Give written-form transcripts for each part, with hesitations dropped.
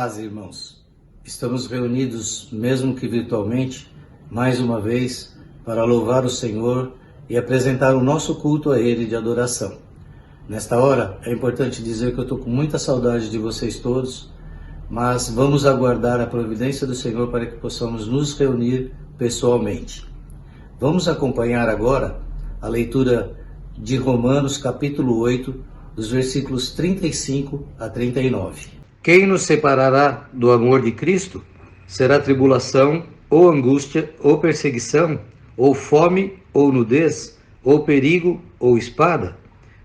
Paz, irmãos. Estamos reunidos, mesmo que virtualmente, mais uma vez, para louvar o Senhor e apresentar o nosso culto a Ele de adoração. Nesta hora, é importante dizer que eu estou com muita saudade de vocês todos, mas vamos aguardar a providência do Senhor para que possamos nos reunir pessoalmente. Vamos acompanhar agora a leitura de Romanos capítulo 8, dos versículos 35 a 39. Quem nos separará do amor de Cristo? Será tribulação, ou angústia, ou perseguição, ou fome, ou nudez, ou perigo, ou espada?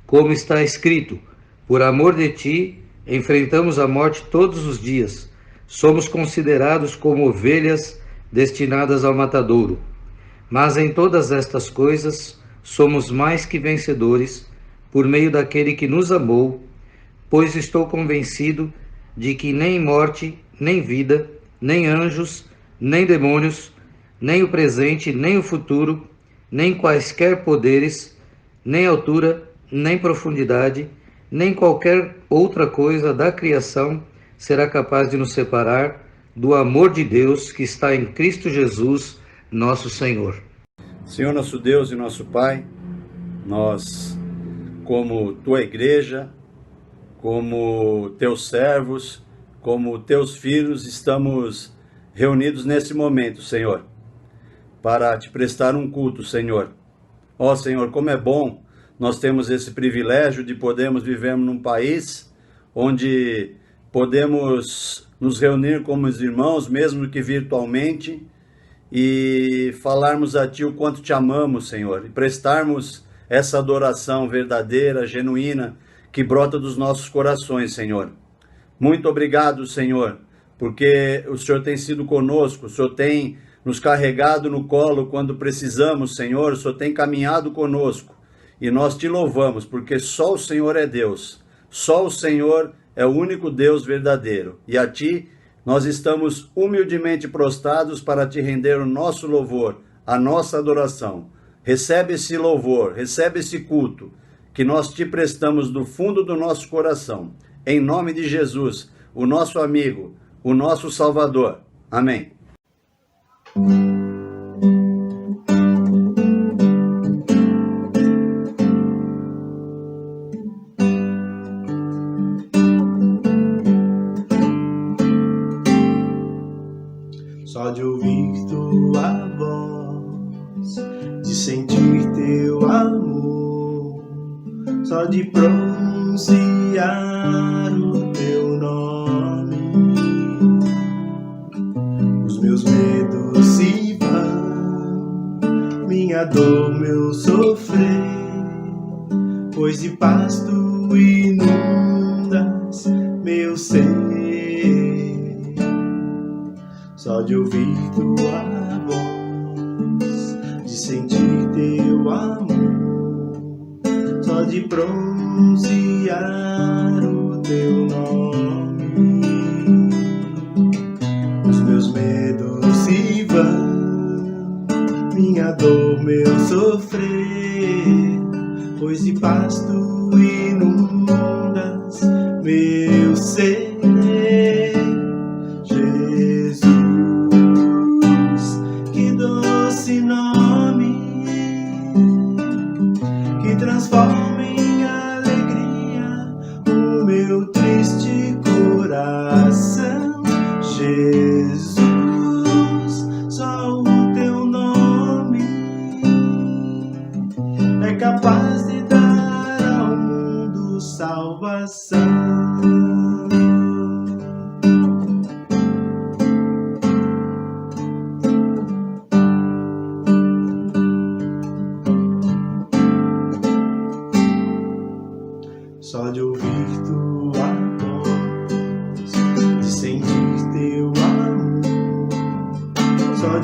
Como está escrito, por amor de ti, enfrentamos a morte todos os dias. Somos considerados como ovelhas destinadas ao matadouro. Mas em todas estas coisas, somos mais que vencedores, por meio daquele que nos amou, pois estou convencido de que nem morte, nem vida, nem anjos, nem demônios, nem o presente, nem o futuro, nem quaisquer poderes, nem altura, nem profundidade, nem qualquer outra coisa da criação será capaz de nos separar do amor de Deus que está em Cristo Jesus, nosso Senhor. Senhor, nosso Deus e nosso Pai, nós, como Tua igreja, como Teus servos, como Teus filhos, estamos reunidos nesse momento, Senhor, para Te prestar um culto, Senhor. Ó Senhor, como é bom nós temos esse privilégio de podermos viver num país onde podemos nos reunir como os irmãos, mesmo que virtualmente, e falarmos a Ti o quanto Te amamos, Senhor, e prestarmos essa adoração verdadeira, genuína, que brota dos nossos corações, Senhor. Muito obrigado, Senhor, porque o Senhor tem sido conosco, o Senhor tem nos carregado no colo quando precisamos, Senhor, o Senhor tem caminhado conosco, e nós Te louvamos, porque só o Senhor é Deus, só o Senhor é o único Deus verdadeiro, e a Ti nós estamos humildemente prostrados para Te render o nosso louvor, a nossa adoração. Recebe esse louvor, recebe esse culto, que nós Te prestamos do fundo do nosso coração, em nome de Jesus, o nosso amigo, o nosso Salvador. Amém. Só de ouvir Tua voz, de sentir Teu amor, só de pronunciar o Teu nome, os meus medos se vão, minha dor, meu sofrer, pois de paz Tu inundas meu ser. Só de ouvir Tua voz, de sentir Teu amor, só de pronunciar o Teu nome, os meus medos se vão, minha dor, meu sofrer, pois de paz Tu inundas meu ser. Transforma em alegria o meu triste coração.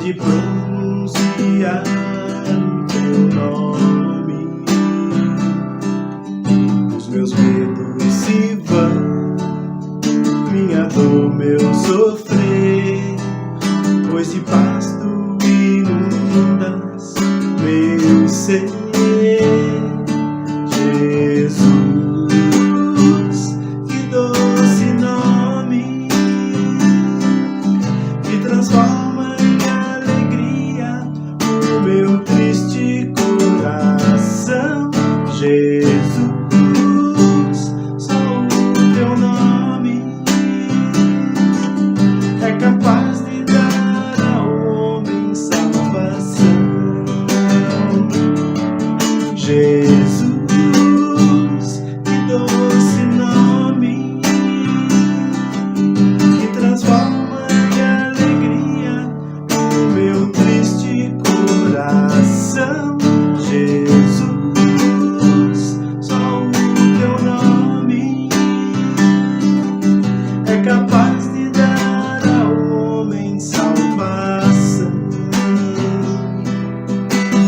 de pronunciar o teu nome. Os meus medos se vão, minha dor, meu sofrer, pois de paz tu inundas meu ser. Jesus, que doce nome, que transforma em alegria o meu triste coração. Jesus, só o teu nome é capaz de dar ao homem salvação. Jesus, que doce nome, que transforma em alegria o meu triste coração. Jesus, só o teu nome é capaz de dar ao homem salvação.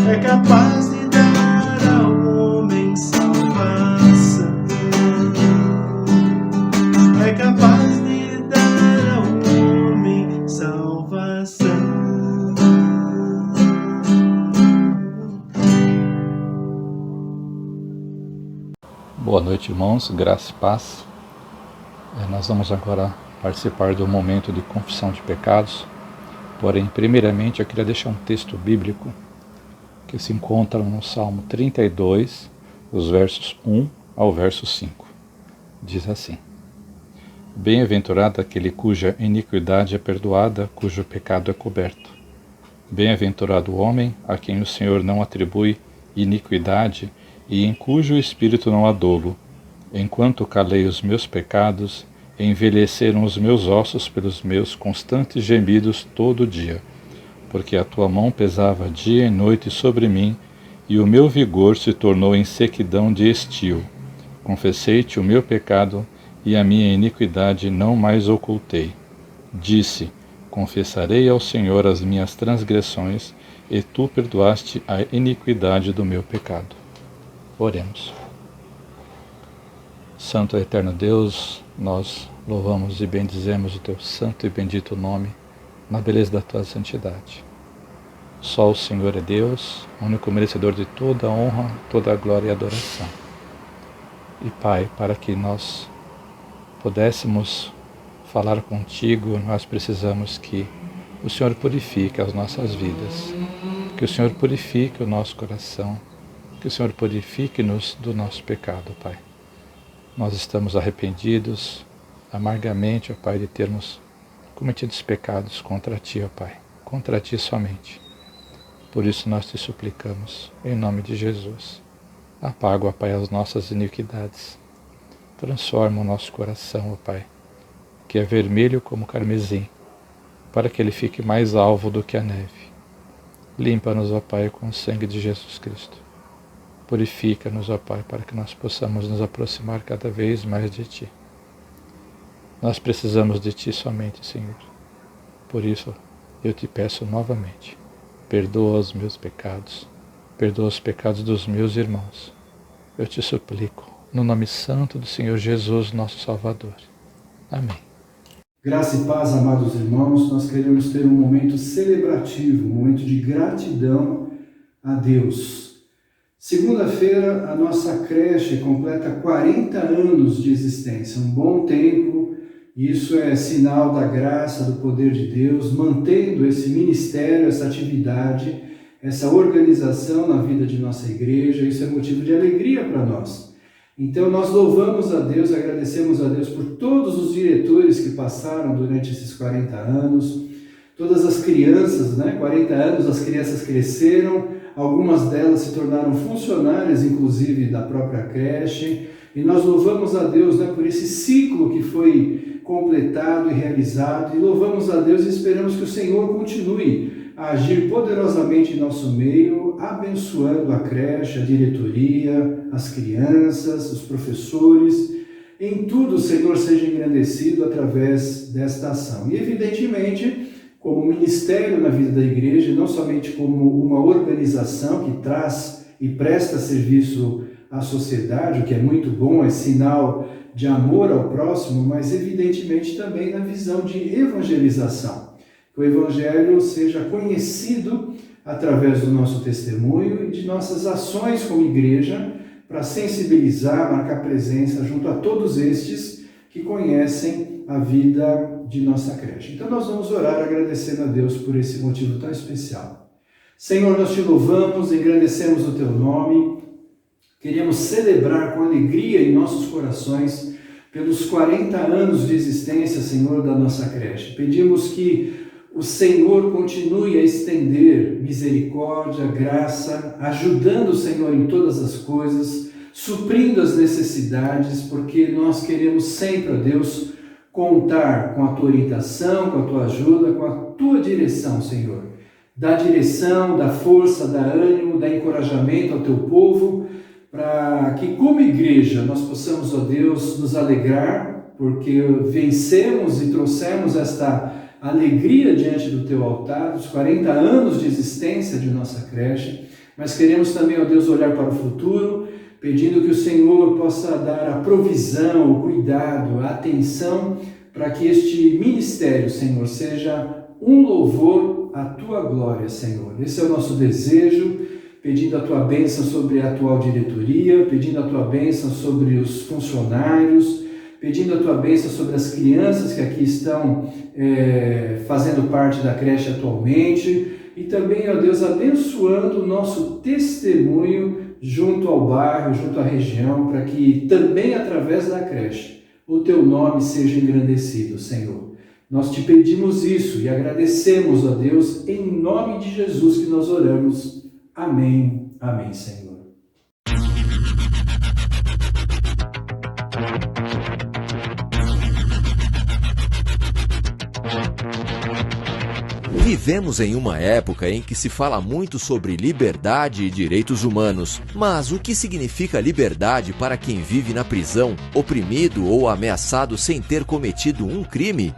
É capaz de dar ao homem salvação. É capaz de dar ao homem salvação. Boa noite, irmãos, graça e paz. Nós vamos agora participar do momento de confissão de pecados. Porém, primeiramente, eu queria deixar um texto bíblico que se encontra no Salmo 32, os versos 1 ao verso 5. Diz assim: Bem-aventurado aquele cuja iniquidade é perdoada, cujo pecado é coberto. Bem-aventurado o homem a quem o Senhor não atribui iniquidade e em cujo espírito não há dolo. Enquanto calei os meus pecados, envelheceram os meus ossos pelos meus constantes gemidos todo dia, porque a tua mão pesava dia e noite sobre mim, e o meu vigor se tornou em sequidão de estio. Confessei-te o meu pecado, e a minha iniquidade não mais ocultei. Disse: confessarei ao Senhor as minhas transgressões, e tu perdoaste a iniquidade do meu pecado. Oremos. Santo e eterno Deus, nós louvamos e bendizemos o teu santo e bendito nome, na beleza da tua santidade. Só o Senhor é Deus, único merecedor de toda a honra, toda a glória e adoração. E Pai, para que nós pudéssemos falar contigo, nós precisamos que o Senhor purifique as nossas vidas, que o Senhor purifique o nosso coração, que o Senhor purifique-nos do nosso pecado, Pai. Nós estamos arrependidos amargamente, ó Pai, de termos cometido pecados contra Ti, ó Pai, contra Ti somente. Por isso nós Te suplicamos, em nome de Jesus, apaga, ó Pai, as nossas iniquidades, transforma o nosso coração, ó Pai, que é vermelho como carmesim, para que ele fique mais alvo do que a neve. Limpa-nos, ó Pai, com o sangue de Jesus Cristo. Purifica-nos, ó Pai, para que nós possamos nos aproximar cada vez mais de Ti. Nós precisamos de Ti somente, Senhor. Por isso, eu Te peço novamente, perdoa os meus pecados, perdoa os pecados dos meus irmãos. Eu Te suplico, no nome santo do Senhor Jesus, nosso Salvador. Amém. Graça e paz, amados irmãos, nós queremos ter um momento celebrativo, um momento de gratidão a Deus. Segunda-feira, a nossa creche completa 40 anos de existência, um bom tempo. Isso é sinal da graça, do poder de Deus, mantendo esse ministério, essa atividade, essa organização na vida de nossa igreja. Isso é motivo de alegria para nós. Então nós louvamos a Deus, agradecemos a Deus por todos os diretores que passaram durante esses 40 anos, todas as crianças, 40 anos, as crianças cresceram, algumas delas se tornaram funcionárias, inclusive, da própria creche, e nós louvamos a Deus por esse ciclo que foi completado e realizado, e louvamos a Deus e esperamos que o Senhor continue a agir poderosamente em nosso meio, abençoando a creche, a diretoria, as crianças, os professores. Em tudo o Senhor seja engrandecido através desta ação. E evidentemente como ministério na vida da igreja, não somente como uma organização que traz e presta serviço à sociedade, o que é muito bom, é sinal de amor ao próximo, mas evidentemente também na visão de evangelização. Que o Evangelho seja conhecido através do nosso testemunho e de nossas ações como igreja, para sensibilizar, marcar presença junto a todos estes que conhecem a vida de nossa creche. Então nós vamos orar agradecendo a Deus por esse motivo tão especial. Senhor, nós te louvamos, engrandecemos o teu nome, queremos celebrar com alegria em nossos corações pelos 40 anos de existência, Senhor, da nossa creche. Pedimos que o Senhor continue a estender misericórdia, graça, ajudando o Senhor em todas as coisas, suprindo as necessidades, porque nós queremos sempre, ó Deus, contar com a tua orientação, com a tua ajuda, com a tua direção, Senhor. Dá direção, dá força, dá ânimo, dá encorajamento ao teu povo, para que como igreja nós possamos, ó Deus, nos alegrar, porque vencemos e trouxemos esta alegria diante do teu altar, dos 40 anos de existência de nossa creche, mas queremos também, ó Deus, olhar para o futuro, pedindo que o Senhor possa dar a provisão, o cuidado, a atenção, para que este ministério, Senhor, seja um louvor à tua glória, Senhor. Esse é o nosso desejo, pedindo a tua bênção sobre a atual diretoria, pedindo a tua bênção sobre os funcionários, pedindo a tua bênção sobre as crianças que aqui estão fazendo parte da creche atualmente, e também, ó Deus, abençoando o nosso testemunho junto ao bairro, junto à região, para que também através da creche o teu nome seja engrandecido, Senhor. Nós te pedimos isso e agradecemos, ó Deus, em nome de Jesus que nós oramos. Amém. Amém, Senhor. Vivemos em uma época em que se fala muito sobre liberdade e direitos humanos. Mas o que significa liberdade para quem vive na prisão, oprimido ou ameaçado sem ter cometido um crime?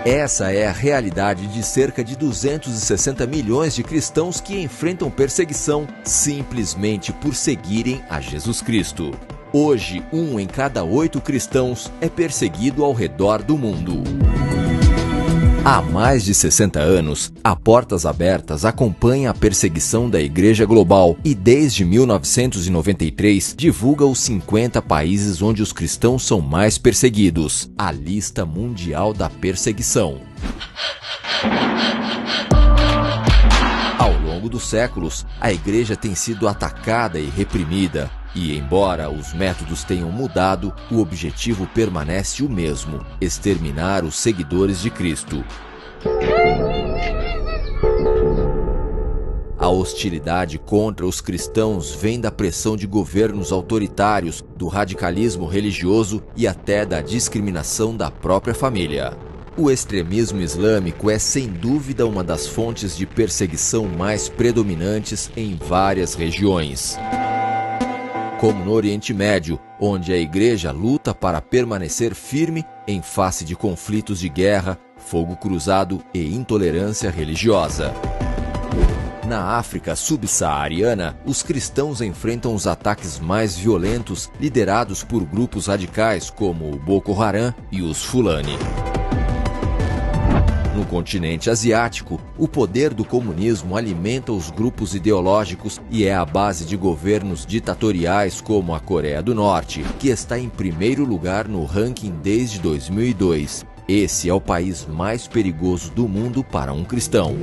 Essa é a realidade de cerca de 260 milhões de cristãos que enfrentam perseguição simplesmente por seguirem a Jesus Cristo. Hoje, 1 em cada 8 cristãos é perseguido ao redor do mundo. Há mais de 60 anos, a Portas Abertas acompanha a perseguição da Igreja Global e, desde 1993, divulga os 50 países onde os cristãos são mais perseguidos, a lista mundial da perseguição. Ao longo dos séculos, a Igreja tem sido atacada e reprimida. E, embora os métodos tenham mudado, o objetivo permanece o mesmo: exterminar os seguidores de Cristo. A hostilidade contra os cristãos vem da pressão de governos autoritários, do radicalismo religioso e até da discriminação da própria família. O extremismo islâmico é sem dúvida uma das fontes de perseguição mais predominantes em várias regiões. Como no Oriente Médio, onde a Igreja luta para permanecer firme em face de conflitos de guerra, fogo cruzado e intolerância religiosa. Na África subsaariana, os cristãos enfrentam os ataques mais violentos liderados por grupos radicais como o Boko Haram e os Fulani. No continente asiático, o poder do comunismo alimenta os grupos ideológicos e é a base de governos ditatoriais como a Coreia do Norte, que está em primeiro lugar no ranking desde 2002. Esse é o país mais perigoso do mundo para um cristão.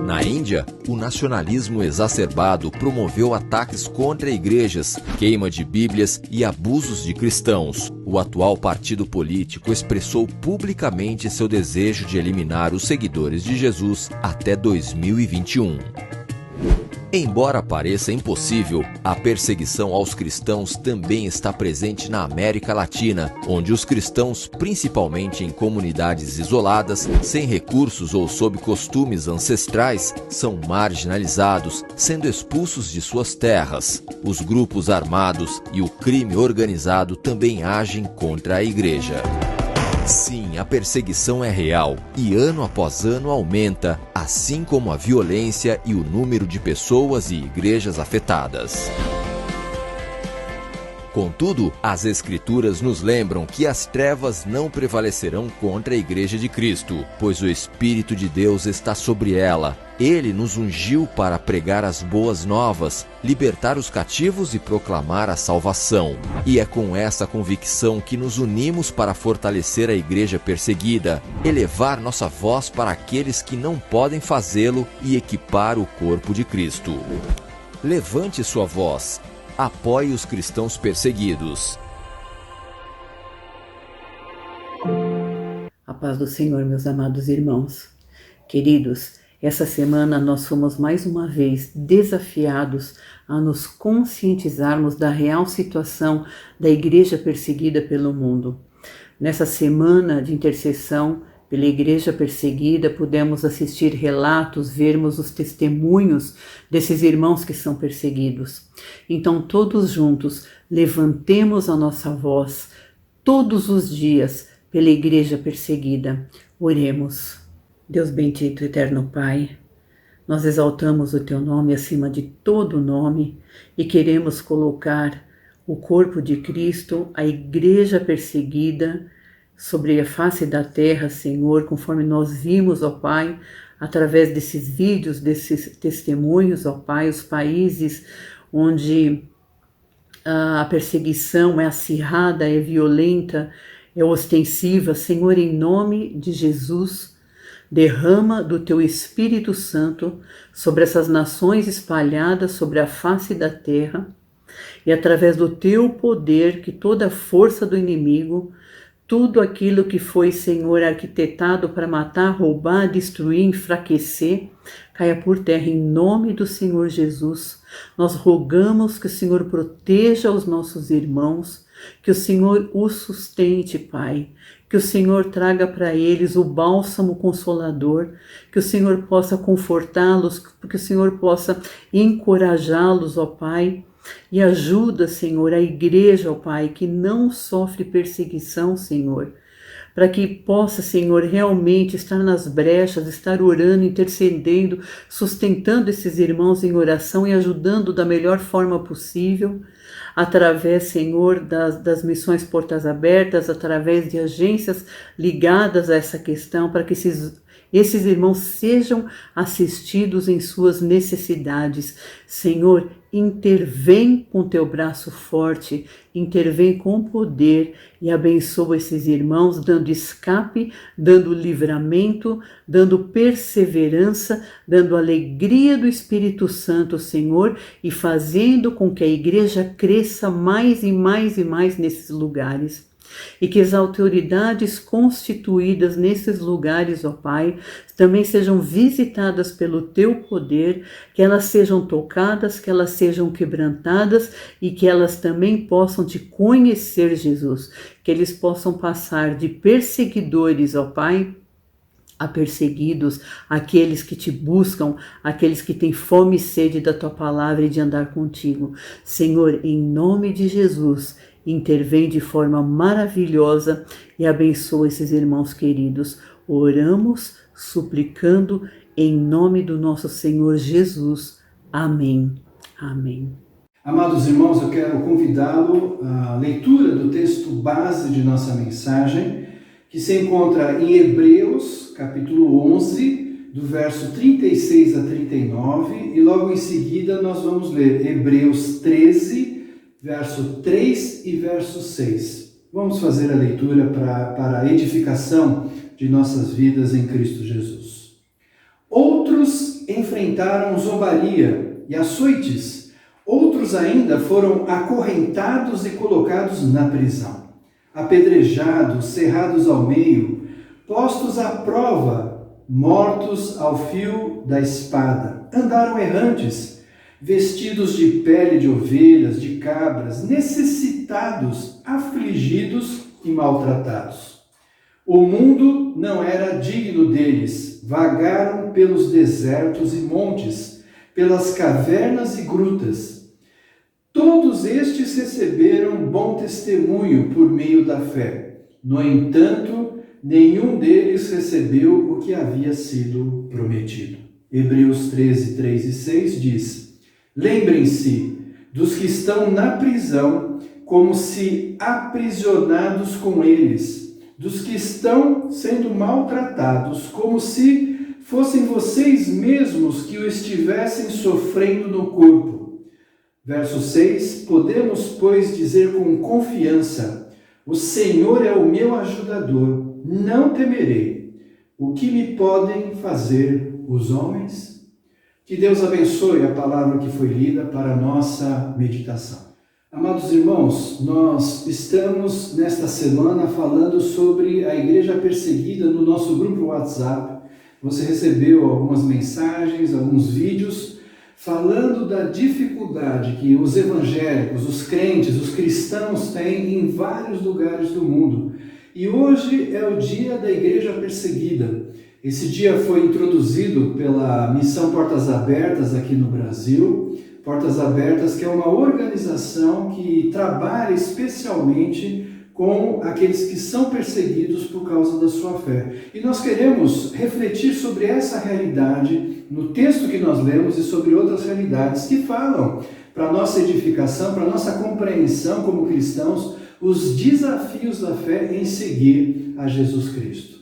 Na Índia, o nacionalismo exacerbado promoveu ataques contra igrejas, queima de bíblias e abusos de cristãos. O atual partido político expressou publicamente seu desejo de eliminar os seguidores de Jesus até 2021. Embora pareça impossível, a perseguição aos cristãos também está presente na América Latina, onde os cristãos, principalmente em comunidades isoladas, sem recursos ou sob costumes ancestrais, são marginalizados, sendo expulsos de suas terras. Os grupos armados e o crime organizado também agem contra a igreja. Sim, a perseguição é real e ano após ano aumenta, assim como a violência e o número de pessoas e igrejas afetadas. Contudo, as Escrituras nos lembram que as trevas não prevalecerão contra a Igreja de Cristo, pois o Espírito de Deus está sobre ela. Ele nos ungiu para pregar as boas novas, libertar os cativos e proclamar a salvação. E é com essa convicção que nos unimos para fortalecer a Igreja perseguida, elevar nossa voz para aqueles que não podem fazê-lo e equipar o corpo de Cristo. Levante sua voz. Apoie os cristãos perseguidos. A paz do Senhor, meus amados irmãos. Queridos, essa semana nós fomos mais uma vez desafiados a nos conscientizarmos da real situação da igreja perseguida pelo mundo. Nessa semana de intercessão pela igreja perseguida, pudemos assistir relatos, vermos os testemunhos desses irmãos que são perseguidos. Então, todos juntos, levantemos a nossa voz todos os dias pela igreja perseguida. Oremos. Deus bendito, eterno Pai, nós exaltamos o Teu nome acima de todo nome e queremos colocar o corpo de Cristo, a igreja perseguida, sobre a face da terra, Senhor, conforme nós vimos, ó Pai, através desses vídeos, desses testemunhos, ó Pai, os países onde a perseguição é acirrada, é violenta, é ostensiva. Senhor, em nome de Jesus, derrama do Teu Espírito Santo sobre essas nações espalhadas sobre a face da terra e através do Teu poder, que toda a força do inimigo, tudo aquilo que foi, Senhor, arquitetado para matar, roubar, destruir, enfraquecer, caia por terra em nome do Senhor Jesus. Nós rogamos que o Senhor proteja os nossos irmãos, que o Senhor os sustente, Pai, que o Senhor traga para eles o bálsamo consolador, que o Senhor possa confortá-los, que o Senhor possa encorajá-los, ó Pai. E ajuda, Senhor, a igreja, ó Pai, que não sofre perseguição, Senhor, para que possa, Senhor, realmente estar nas brechas, estar orando, intercedendo, sustentando esses irmãos em oração e ajudando da melhor forma possível, através, Senhor, das missões Portas Abertas, através de agências ligadas a essa questão, para que esses irmãos sejam assistidos em suas necessidades. Senhor, intervém com Teu braço forte, intervém com poder e abençoa esses irmãos, dando escape, dando livramento, dando perseverança, dando alegria do Espírito Santo, Senhor, e fazendo com que a igreja cresça mais e mais e mais nesses lugares. E que as autoridades constituídas nesses lugares, ó Pai, também sejam visitadas pelo Teu poder, que elas sejam tocadas, que elas sejam quebrantadas e que elas também possam Te conhecer, Jesus, que eles possam passar de perseguidores, ó Pai, a perseguidos, aqueles que Te buscam, aqueles que têm fome e sede da Tua palavra e de andar contigo. Senhor, em nome de Jesus, intervém de forma maravilhosa e abençoa esses irmãos queridos. Oramos, suplicando em nome do nosso Senhor Jesus. Amém. Amém. Amados irmãos, eu quero convidá-lo à leitura do texto base de nossa mensagem, que se encontra em Hebreus, capítulo 11, do verso 36 a 39, e logo em seguida nós vamos ler Hebreus 13, verso 3 e verso 6. Vamos fazer a leitura para a edificação de nossas vidas em Cristo Jesus. Outros enfrentaram zombaria e açoites, outros ainda foram acorrentados e colocados na prisão, apedrejados, cerrados ao meio, postos à prova, mortos ao fio da espada, andaram errantes, vestidos de pele de ovelhas, de cabras, necessitados, afligidos e maltratados. O mundo não era digno deles, vagaram pelos desertos e montes, pelas cavernas e grutas. Todos estes receberam bom testemunho por meio da fé. No entanto, nenhum deles recebeu o que havia sido prometido. Hebreus 13, 3 e 6 diz: lembrem-se dos que estão na prisão, como se aprisionados com eles, dos que estão sendo maltratados, como se fossem vocês mesmos que o estivessem sofrendo no corpo. Verso 6, podemos, pois, dizer com confiança: o Senhor é o meu ajudador, não temerei. O que me podem fazer os homens? Que Deus abençoe a palavra que foi lida para a nossa meditação. Amados irmãos, nós estamos nesta semana falando sobre a igreja perseguida no nosso grupo WhatsApp. Você recebeu algumas mensagens, alguns vídeos, falando da dificuldade que os evangélicos, os crentes, os cristãos têm em vários lugares do mundo. E hoje é o dia da igreja perseguida. Esse dia foi introduzido pela Missão Portas Abertas aqui no Brasil. Portas Abertas, que é uma organização que trabalha especialmente com aqueles que são perseguidos por causa da sua fé. E nós queremos refletir sobre essa realidade no texto que nós lemos e sobre outras realidades que falam para a nossa edificação, para a nossa compreensão como cristãos, os desafios da fé em seguir a Jesus Cristo.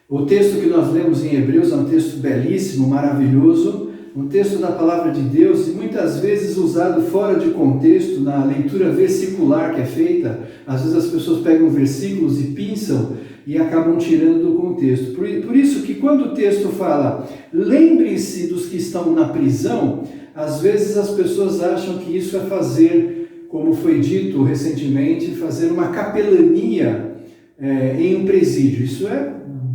O texto que nós lemos em Hebreus é um texto belíssimo, maravilhoso, um texto da palavra de Deus e muitas vezes usado fora de contexto na leitura versicular que é feita. Às vezes as pessoas pegam versículos e pinçam e acabam tirando do contexto. Por isso que quando o texto fala, lembrem-se dos que estão na prisão, às vezes as pessoas acham que isso é fazer, como foi dito recentemente, fazer uma capelania em um presídio. Isso é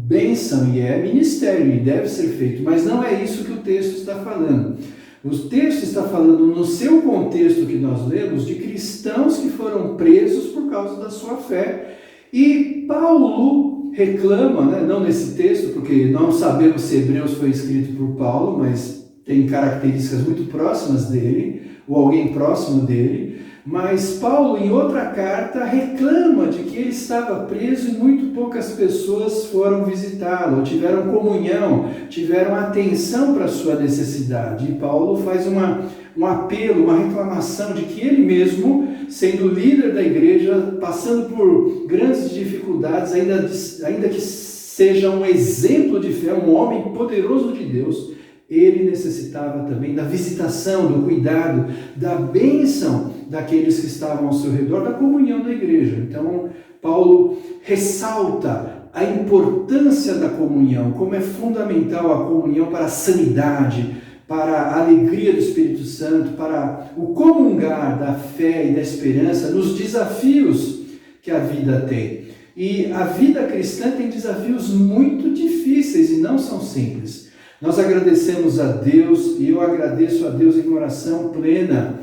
bênção e é ministério e deve ser feito, mas não é isso que o texto está falando. O texto está falando, no seu contexto que nós lemos, de cristãos que foram presos por causa da sua fé. E Paulo reclama, não nesse texto, porque não sabemos se Hebreus foi escrito por Paulo, mas tem características muito próximas dele, ou alguém próximo dele. Mas Paulo, em outra carta, reclama de que ele estava preso e muito poucas pessoas foram visitá-lo, tiveram comunhão, tiveram atenção para a sua necessidade. E Paulo faz um apelo, uma reclamação de que ele mesmo, sendo líder da igreja, passando por grandes dificuldades, ainda que seja um exemplo de fé, um homem poderoso de Deus, ele necessitava também da visitação, do cuidado, da bênção daqueles que estavam ao seu redor, da comunhão da igreja. Então, Paulo ressalta a importância da comunhão, como é fundamental a comunhão para a sanidade, para a alegria do Espírito Santo, para o comungar da fé e da esperança nos desafios que a vida tem. E a vida cristã tem desafios muito difíceis e não são simples. Nós agradecemos a Deus, e eu agradeço a Deus em oração plena,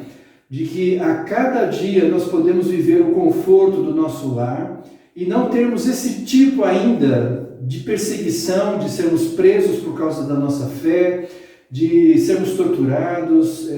de que a cada dia nós podemos viver o conforto do nosso lar e não termos esse tipo ainda de perseguição, de sermos presos por causa da nossa fé, de sermos torturados,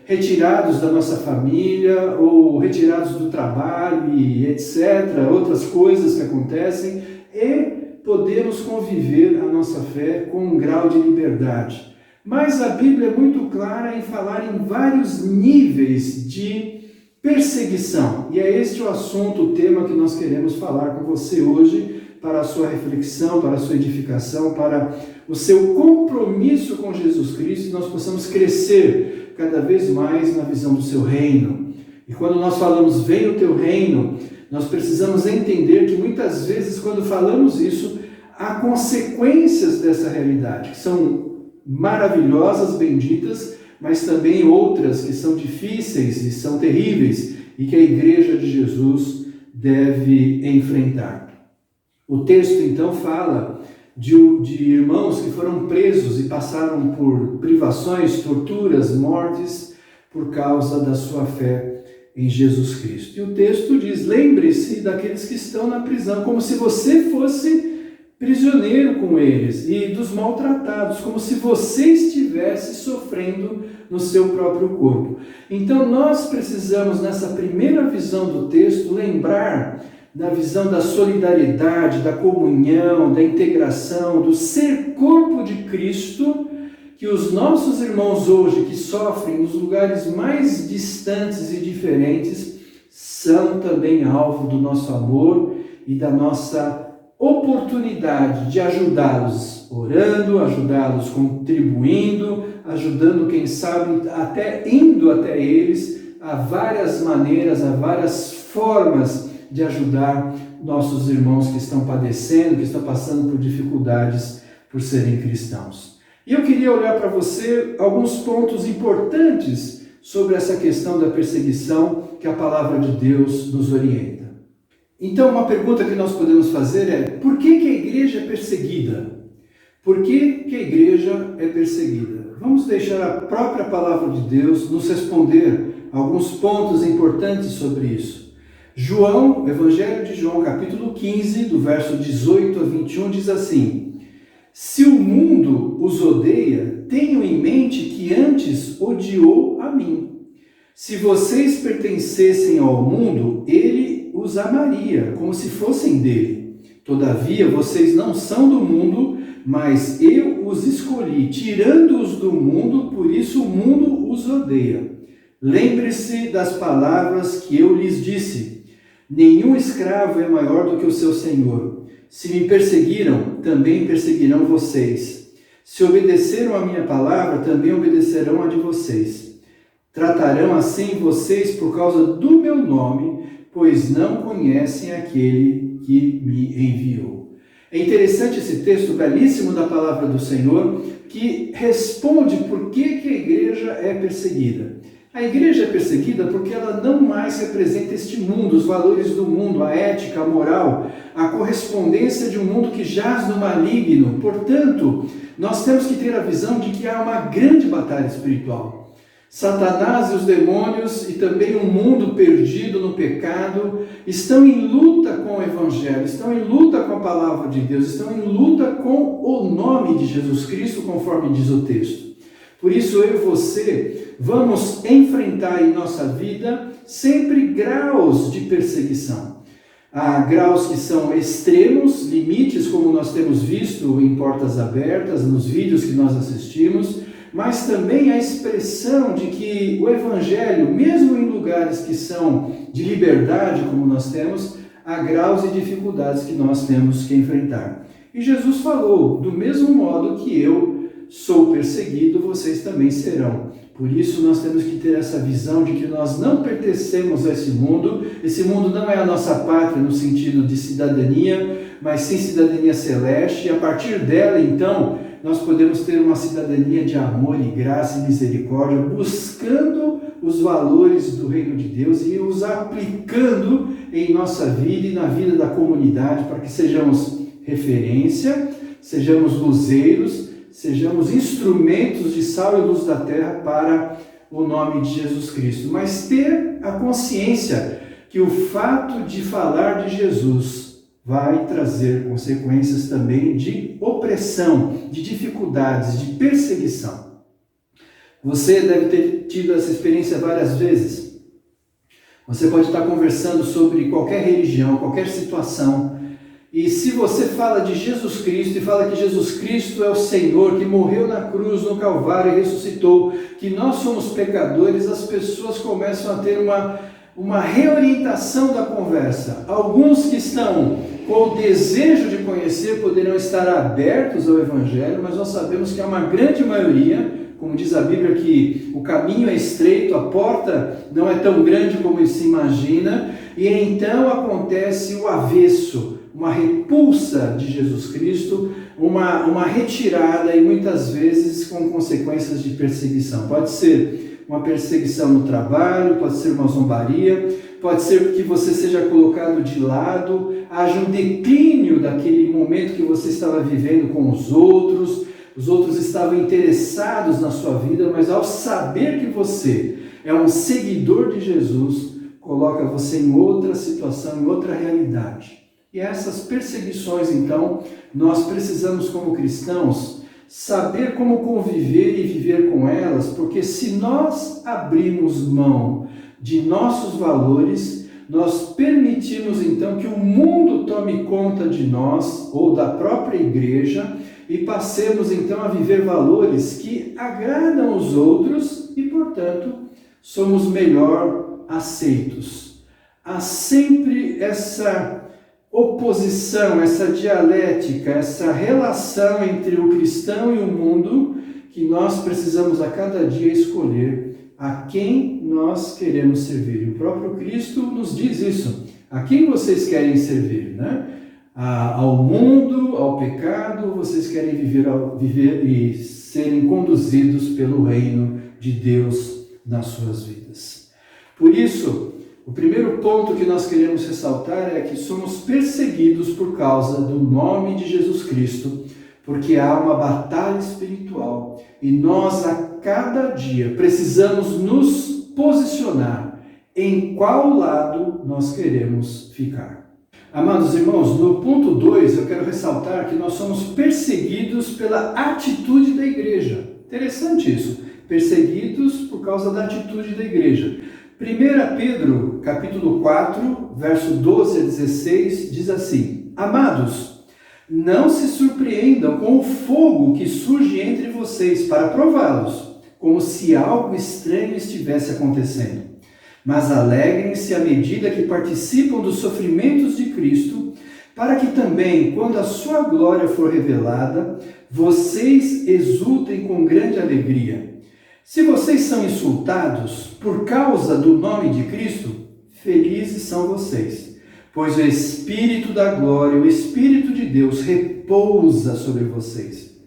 retirados da nossa família ou retirados do trabalho e etc., outras coisas que acontecem, e podemos conviver a nossa fé com um grau de liberdade. Mas a Bíblia é muito clara em falar em vários níveis de perseguição. E é este o assunto, o tema que nós queremos falar com você hoje, para a sua reflexão, para a sua edificação, para o seu compromisso com Jesus Cristo, e nós possamos crescer cada vez mais na visão do seu reino. E quando nós falamos, venha o teu reino, nós precisamos entender que muitas vezes, quando falamos isso, há consequências dessa realidade, que são maravilhosas, benditas, mas também outras que são difíceis e são terríveis e que a Igreja de Jesus deve enfrentar. O texto, então, fala de irmãos que foram presos e passaram por privações, torturas, mortes, por causa da sua fé em Jesus Cristo. E o texto diz, lembre-se daqueles que estão na prisão, como se você fosse prisioneiro com eles, e dos maltratados, como se você estivesse sofrendo no seu próprio corpo. Então nós precisamos, nessa primeira visão do texto, lembrar na visão da solidariedade, da comunhão, da integração, do ser corpo de Cristo, que os nossos irmãos hoje que sofrem nos lugares mais distantes e diferentes são também alvo do nosso amor e da nossa oportunidade de ajudá-los orando, ajudá-los contribuindo, ajudando, quem sabe, até indo até eles. Há várias maneiras, há várias formas de ajudar nossos irmãos que estão padecendo, que estão passando por dificuldades por serem cristãos. E eu queria olhar para você alguns pontos importantes sobre essa questão da perseguição que a palavra de Deus nos orienta. Então, uma pergunta que nós podemos fazer é: por que a igreja é perseguida? Por que a igreja é perseguida? Vamos deixar a própria palavra de Deus nos responder alguns pontos importantes sobre isso. João, Evangelho de João, capítulo 15, do verso 18 a 21, diz assim: se o mundo os odeia, tenham em mente que antes odiou a mim. Se vocês pertencessem ao mundo, ele os amaria, como se fossem dele. Todavia, vocês não são do mundo, mas eu os escolhi, tirando-os do mundo, por isso o mundo os odeia. Lembre-se das palavras que eu lhes disse: nenhum escravo é maior do que o seu senhor. Se me perseguiram, também perseguirão vocês. Se obedeceram a minha palavra, também obedecerão a de vocês. Tratarão assim vocês por causa do meu nome, pois não conhecem aquele que me enviou. É interessante esse texto belíssimo da palavra do Senhor, que responde por que a igreja é perseguida. A igreja é perseguida porque ela não mais representa este mundo, os valores do mundo, a ética, a moral, a correspondência de um mundo que jaz no maligno. Portanto, nós temos que ter a visão de que há uma grande batalha espiritual. Satanás e os demônios e também o mundo perdido no pecado estão em luta com o Evangelho, estão em luta com a palavra de Deus, estão em luta com o nome de Jesus Cristo, conforme diz o texto. Por isso eu e você vamos enfrentar em nossa vida sempre graus de perseguição. Há graus que são extremos, limites, como nós temos visto em Portas Abertas, nos vídeos que nós assistimos, mas também a expressão de que o Evangelho, mesmo em lugares que são de liberdade, como nós temos, há graus e dificuldades que nós temos que enfrentar. E Jesus falou: do mesmo modo que eu sou perseguido, vocês também serão. Por isso nós temos que ter essa visão de que nós não pertencemos a esse mundo não é a nossa pátria no sentido de cidadania, mas sim cidadania celeste, e a partir dela, então, nós podemos ter uma cidadania de amor e graça e misericórdia, buscando os valores do reino de Deus e os aplicando em nossa vida e na vida da comunidade, para que sejamos referência, sejamos luzeiros, sejamos instrumentos de sal e luz da terra para o nome de Jesus Cristo. Mas ter a consciência que o fato de falar de Jesus vai trazer consequências também de opressão, de dificuldades, de perseguição. Você deve ter tido essa experiência várias vezes. Você pode estar conversando sobre qualquer religião, qualquer situação, e se você fala de Jesus Cristo e fala que Jesus Cristo é o Senhor, que morreu na cruz, no Calvário e ressuscitou, que nós somos pecadores, as pessoas começam a ter uma reorientação da conversa. Alguns que estão com o desejo de conhecer poderão estar abertos ao Evangelho, mas nós sabemos que há uma grande maioria, como diz a Bíblia, que o caminho é estreito, a porta não é tão grande como se imagina, e então acontece o avesso, uma repulsa de Jesus Cristo, uma retirada e muitas vezes com consequências de perseguição. Pode ser uma perseguição no trabalho, pode ser uma zombaria, pode ser que você seja colocado de lado, haja um declínio daquele momento que você estava vivendo com os outros estavam interessados na sua vida, mas ao saber que você é um seguidor de Jesus, coloca você em outra situação, em outra realidade. E essas perseguições, então, nós precisamos, como cristãos, saber como conviver e viver com elas, porque se nós abrirmos mão de nossos valores, nós permitimos então que o mundo tome conta de nós ou da própria igreja e passemos então a viver valores que agradam os outros e, portanto, somos melhor aceitos. Há sempre essa oposição, essa dialética, essa relação entre o cristão e o mundo que nós precisamos a cada dia escolher a quem nós queremos servir. E o próprio Cristo nos diz isso. A quem vocês querem servir, né? Ao mundo, ao pecado, vocês querem viver e serem conduzidos pelo reino de Deus nas suas vidas. Por isso, o primeiro ponto que nós queremos ressaltar é que somos perseguidos por causa do nome de Jesus Cristo, porque há uma batalha espiritual e nós a cada dia precisamos nos posicionar em qual lado nós queremos ficar. Amados irmãos, no ponto 2 eu quero ressaltar que nós somos perseguidos pela atitude da igreja. Interessante isso, perseguidos por causa da atitude da igreja. 1 Pedro, capítulo 4, verso 12 a 16, diz assim: Amados, não se surpreendam com o fogo que surge entre vocês para prová-los, como se algo estranho estivesse acontecendo. Mas alegrem-se à medida que participam dos sofrimentos de Cristo, para que também, quando a sua glória for revelada, vocês exultem com grande alegria. Se vocês são insultados por causa do nome de Cristo, felizes são vocês, pois o Espírito da glória, o Espírito de Deus, repousa sobre vocês.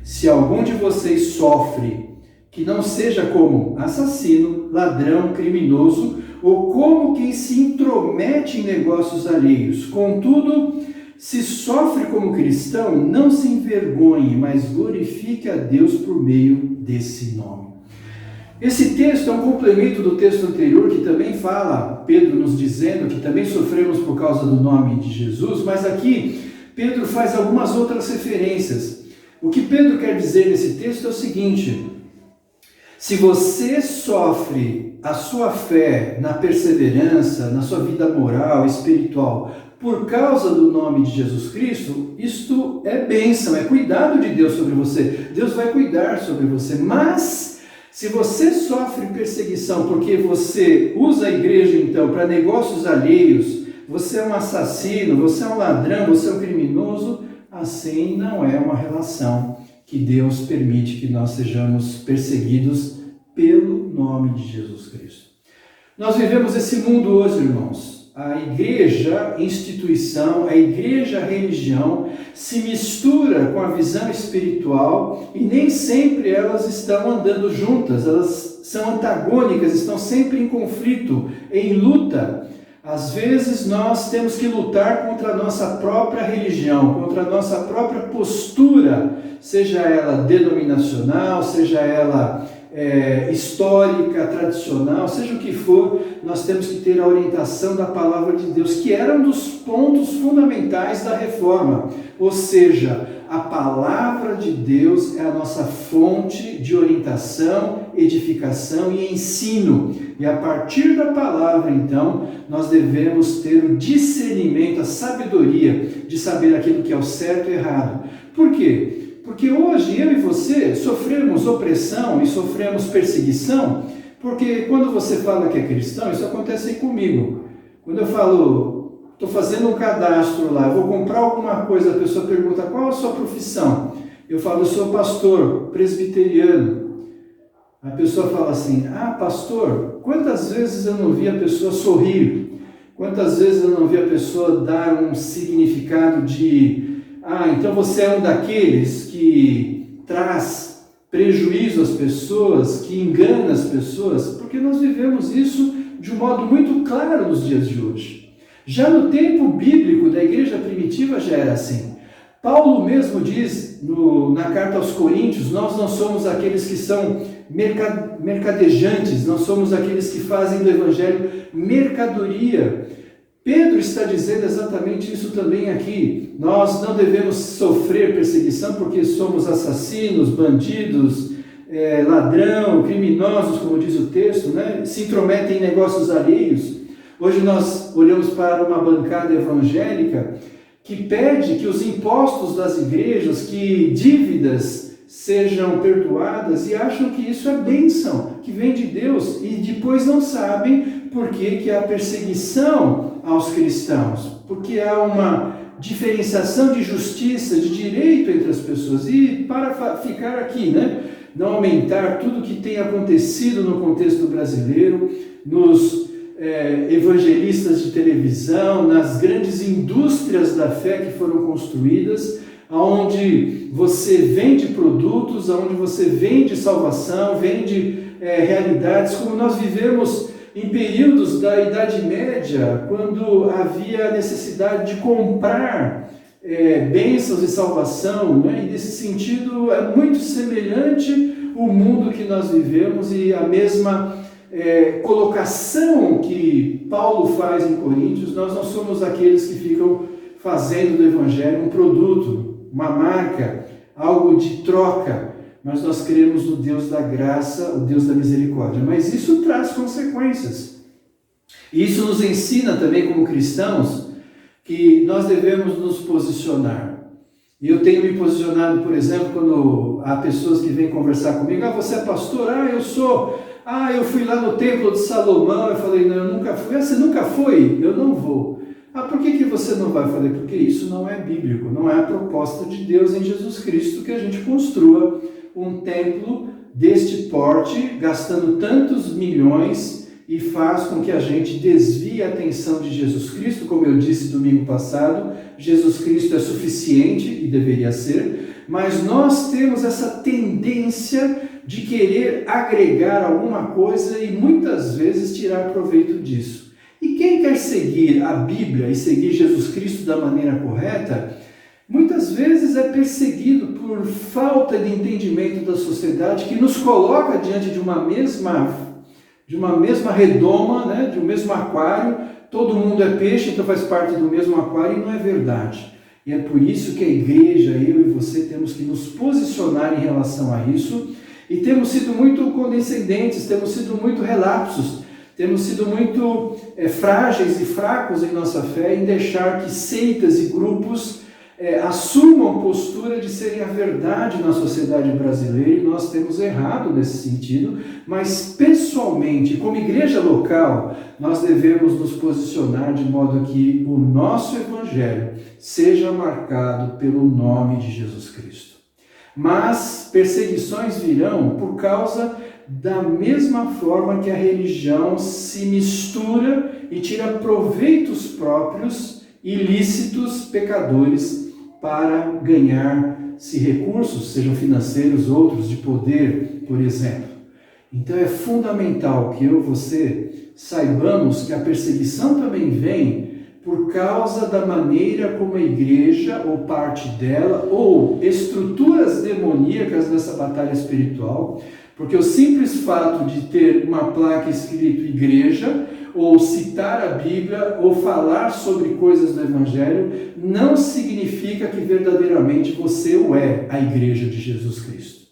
Se algum de vocês sofre, que não seja como assassino, ladrão, criminoso, ou como quem se intromete em negócios alheios. Contudo, se sofre como cristão, não se envergonhe, mas glorifique a Deus por meio desse nome. Esse texto é um complemento do texto anterior, que também fala, Pedro nos dizendo que também sofremos por causa do nome de Jesus, mas aqui Pedro faz algumas outras referências. O que Pedro quer dizer nesse texto é o seguinte: se você sofre a sua fé na perseverança, na sua vida moral, espiritual, por causa do nome de Jesus Cristo, isto é bênção, é cuidado de Deus sobre você. Deus vai cuidar sobre você. Mas, se você sofre perseguição porque você usa a igreja, então, para negócios alheios, você é um assassino, você é um ladrão, você é um criminoso, assim não é uma relação que Deus permite que nós sejamos perseguidos pelo nome de Jesus Cristo. Nós vivemos esse mundo hoje, irmãos. A igreja, instituição, a igreja, religião, se mistura com a visão espiritual e nem sempre elas estão andando juntas, elas são antagônicas, estão sempre em conflito, em luta. Às vezes nós temos que lutar contra a nossa própria religião, contra a nossa própria postura, seja ela denominacional, seja ela histórica, tradicional, seja o que for, nós temos que ter a orientação da palavra de Deus, que era um dos pontos fundamentais da reforma. Ou seja, a palavra de Deus é a nossa fonte de orientação, edificação e ensino. E a partir da palavra, então, nós devemos ter o discernimento, a sabedoria de saber aquilo que é o certo e errado. Por quê? Porque hoje eu e você sofremos opressão e sofremos perseguição, porque quando você fala que é cristão, isso acontece aí comigo. Quando eu falo, estou fazendo um cadastro lá, eu vou comprar alguma coisa, a pessoa pergunta, qual a sua profissão? Eu falo, eu sou pastor presbiteriano. A pessoa fala assim, pastor, quantas vezes eu não vi a pessoa sorrir? Quantas vezes eu não vi a pessoa dar um significado de... então você é um daqueles que traz prejuízo às pessoas, que engana as pessoas, porque nós vivemos isso de um modo muito claro nos dias de hoje. Já no tempo bíblico da igreja primitiva já era assim. Paulo mesmo diz na carta aos Coríntios, nós não somos aqueles que são mercadejantes, não somos aqueles que fazem do evangelho mercadoria. Pedro está dizendo exatamente isso também aqui. Nós não devemos sofrer perseguição porque somos assassinos, bandidos, ladrão, criminosos, como diz o texto, né? Se intrometem em negócios alheios. Hoje nós olhamos para uma bancada evangélica que pede que os impostos das igrejas, que dívidas sejam perdoadas e acham que isso é bênção, que vem de Deus, e depois não sabem por que há perseguição aos cristãos, porque há uma diferenciação de justiça, de direito entre as pessoas. E para ficar aqui, não aumentar tudo que tem acontecido no contexto brasileiro, nos evangelistas de televisão, nas grandes indústrias da fé que foram construídas, onde você vende produtos, onde você vende salvação, vende realidades, como nós vivemos em períodos da Idade Média, quando havia a necessidade de comprar bênçãos e salvação, e nesse sentido é muito semelhante o mundo que nós vivemos e a mesma colocação que Paulo faz em Coríntios. Nós não somos aqueles que ficam fazendo do Evangelho um produto, uma marca, algo de troca, mas nós cremos no Deus da graça, o Deus da misericórdia. Mas isso traz consequências. E isso nos ensina também como cristãos que nós devemos nos posicionar. E eu tenho me posicionado, por exemplo, quando há pessoas que vêm conversar comigo: você é pastor? Eu sou. Eu fui lá no templo de Salomão. Eu falei: não, eu nunca fui. Você nunca foi? Eu não vou. Por que você não vai? Eu falei: porque isso não é bíblico, não é a proposta de Deus em Jesus Cristo que a gente construa um templo deste porte, gastando tantos milhões, e faz com que a gente desvie a atenção de Jesus Cristo. Como eu disse domingo passado, Jesus Cristo é suficiente, e deveria ser, mas nós temos essa tendência de querer agregar alguma coisa e muitas vezes tirar proveito disso. E quem quer seguir a Bíblia e seguir Jesus Cristo da maneira correta, muitas vezes é perseguido por falta de entendimento da sociedade, que nos coloca diante de uma mesma redoma, de um mesmo aquário. Todo mundo é peixe, então faz parte do mesmo aquário, e não é verdade. E é por isso que a igreja, eu e você, temos que nos posicionar em relação a isso, e temos sido muito condescendentes, temos sido muito relapsos, temos sido muito frágeis e fracos em nossa fé, em deixar que seitas e grupos assumam postura de serem a verdade na sociedade brasileira, e nós temos errado nesse sentido. Mas pessoalmente, como igreja local, nós devemos nos posicionar de modo que o nosso evangelho seja marcado pelo nome de Jesus Cristo. Mas perseguições virão por causa da mesma forma que a religião se mistura e tira proveitos próprios, ilícitos, pecadores, para ganhar-se recursos, sejam financeiros, outros de poder, por exemplo. Então é fundamental que eu e você saibamos que a perseguição também vem por causa da maneira como a igreja, ou parte dela, ou estruturas demoníacas nessa batalha espiritual, porque o simples fato de ter uma placa escrito igreja, ou citar a Bíblia, ou falar sobre coisas do Evangelho, não significa que verdadeiramente você o é, a igreja de Jesus Cristo.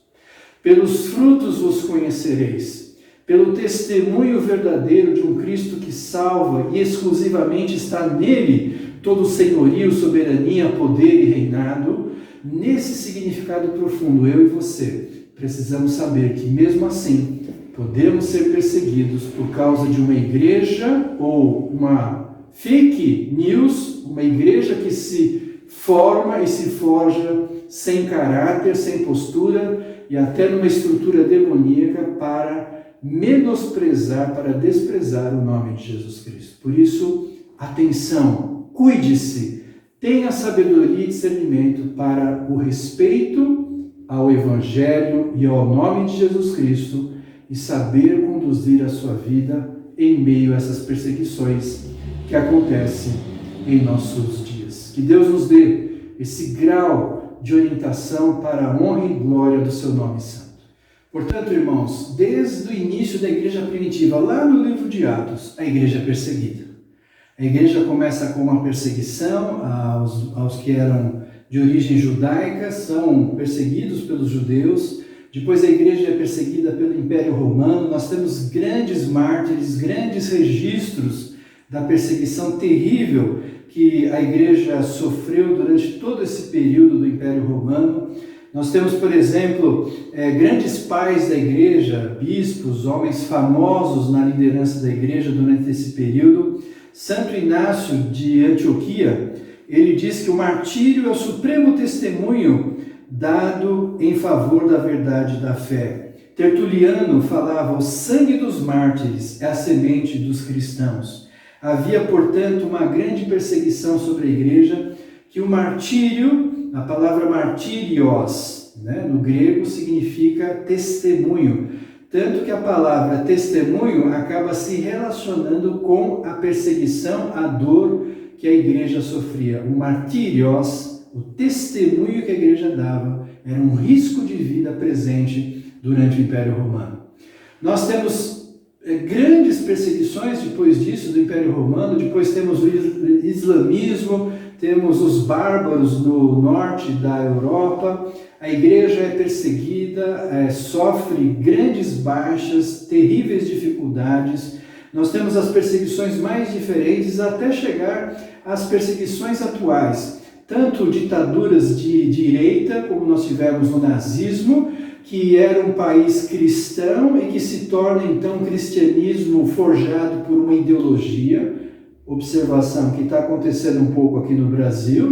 Pelos frutos vos conhecereis, pelo testemunho verdadeiro de um Cristo que salva, e exclusivamente está nele todo senhorio, soberania, poder e reinado. Nesse significado profundo, eu e você precisamos saber que, mesmo assim, podemos ser perseguidos por causa de uma igreja ou uma fake news, uma igreja que se forma e se forja sem caráter, sem postura e até numa estrutura demoníaca para menosprezar, para desprezar o nome de Jesus Cristo. Por isso, atenção, cuide-se, tenha sabedoria e discernimento para o respeito ao Evangelho e ao nome de Jesus Cristo, e saber conduzir a sua vida em meio a essas perseguições que acontecem em nossos dias. Que Deus nos dê esse grau de orientação para a honra e glória do seu nome santo. Portanto, irmãos, desde o início da igreja primitiva, lá no livro de Atos, a igreja é perseguida. A igreja começa com uma perseguição aos que eram de origem judaica, são perseguidos pelos judeus. Depois a igreja é perseguida pelo Império Romano. Nós temos grandes mártires, grandes registros da perseguição terrível que a igreja sofreu durante todo esse período do Império Romano. Nós temos, por exemplo, grandes pais da igreja, bispos, homens famosos na liderança da igreja durante esse período. Santo Inácio de Antioquia, ele diz que o martírio é o supremo testemunho dado em favor da verdade da fé. Tertuliano falava: o sangue dos mártires é a semente dos cristãos. Havia, portanto, uma grande perseguição sobre a igreja, que o martírio, a palavra martírios, no grego, significa testemunho. Tanto que a palavra testemunho acaba se relacionando com a perseguição, a dor que a igreja sofria. O martírios, o testemunho que a igreja dava, era um risco de vida presente durante o Império Romano. Nós temos grandes perseguições depois disso do Império Romano. Depois temos o islamismo, temos os bárbaros no norte da Europa. A igreja é perseguida, sofre grandes baixas, terríveis dificuldades. Nós temos as perseguições mais diferentes até chegar às perseguições atuais. Tanto ditaduras de direita, como nós tivemos no nazismo, que era um país cristão e que se torna então um cristianismo forjado por uma ideologia. Observação que está acontecendo um pouco aqui no Brasil,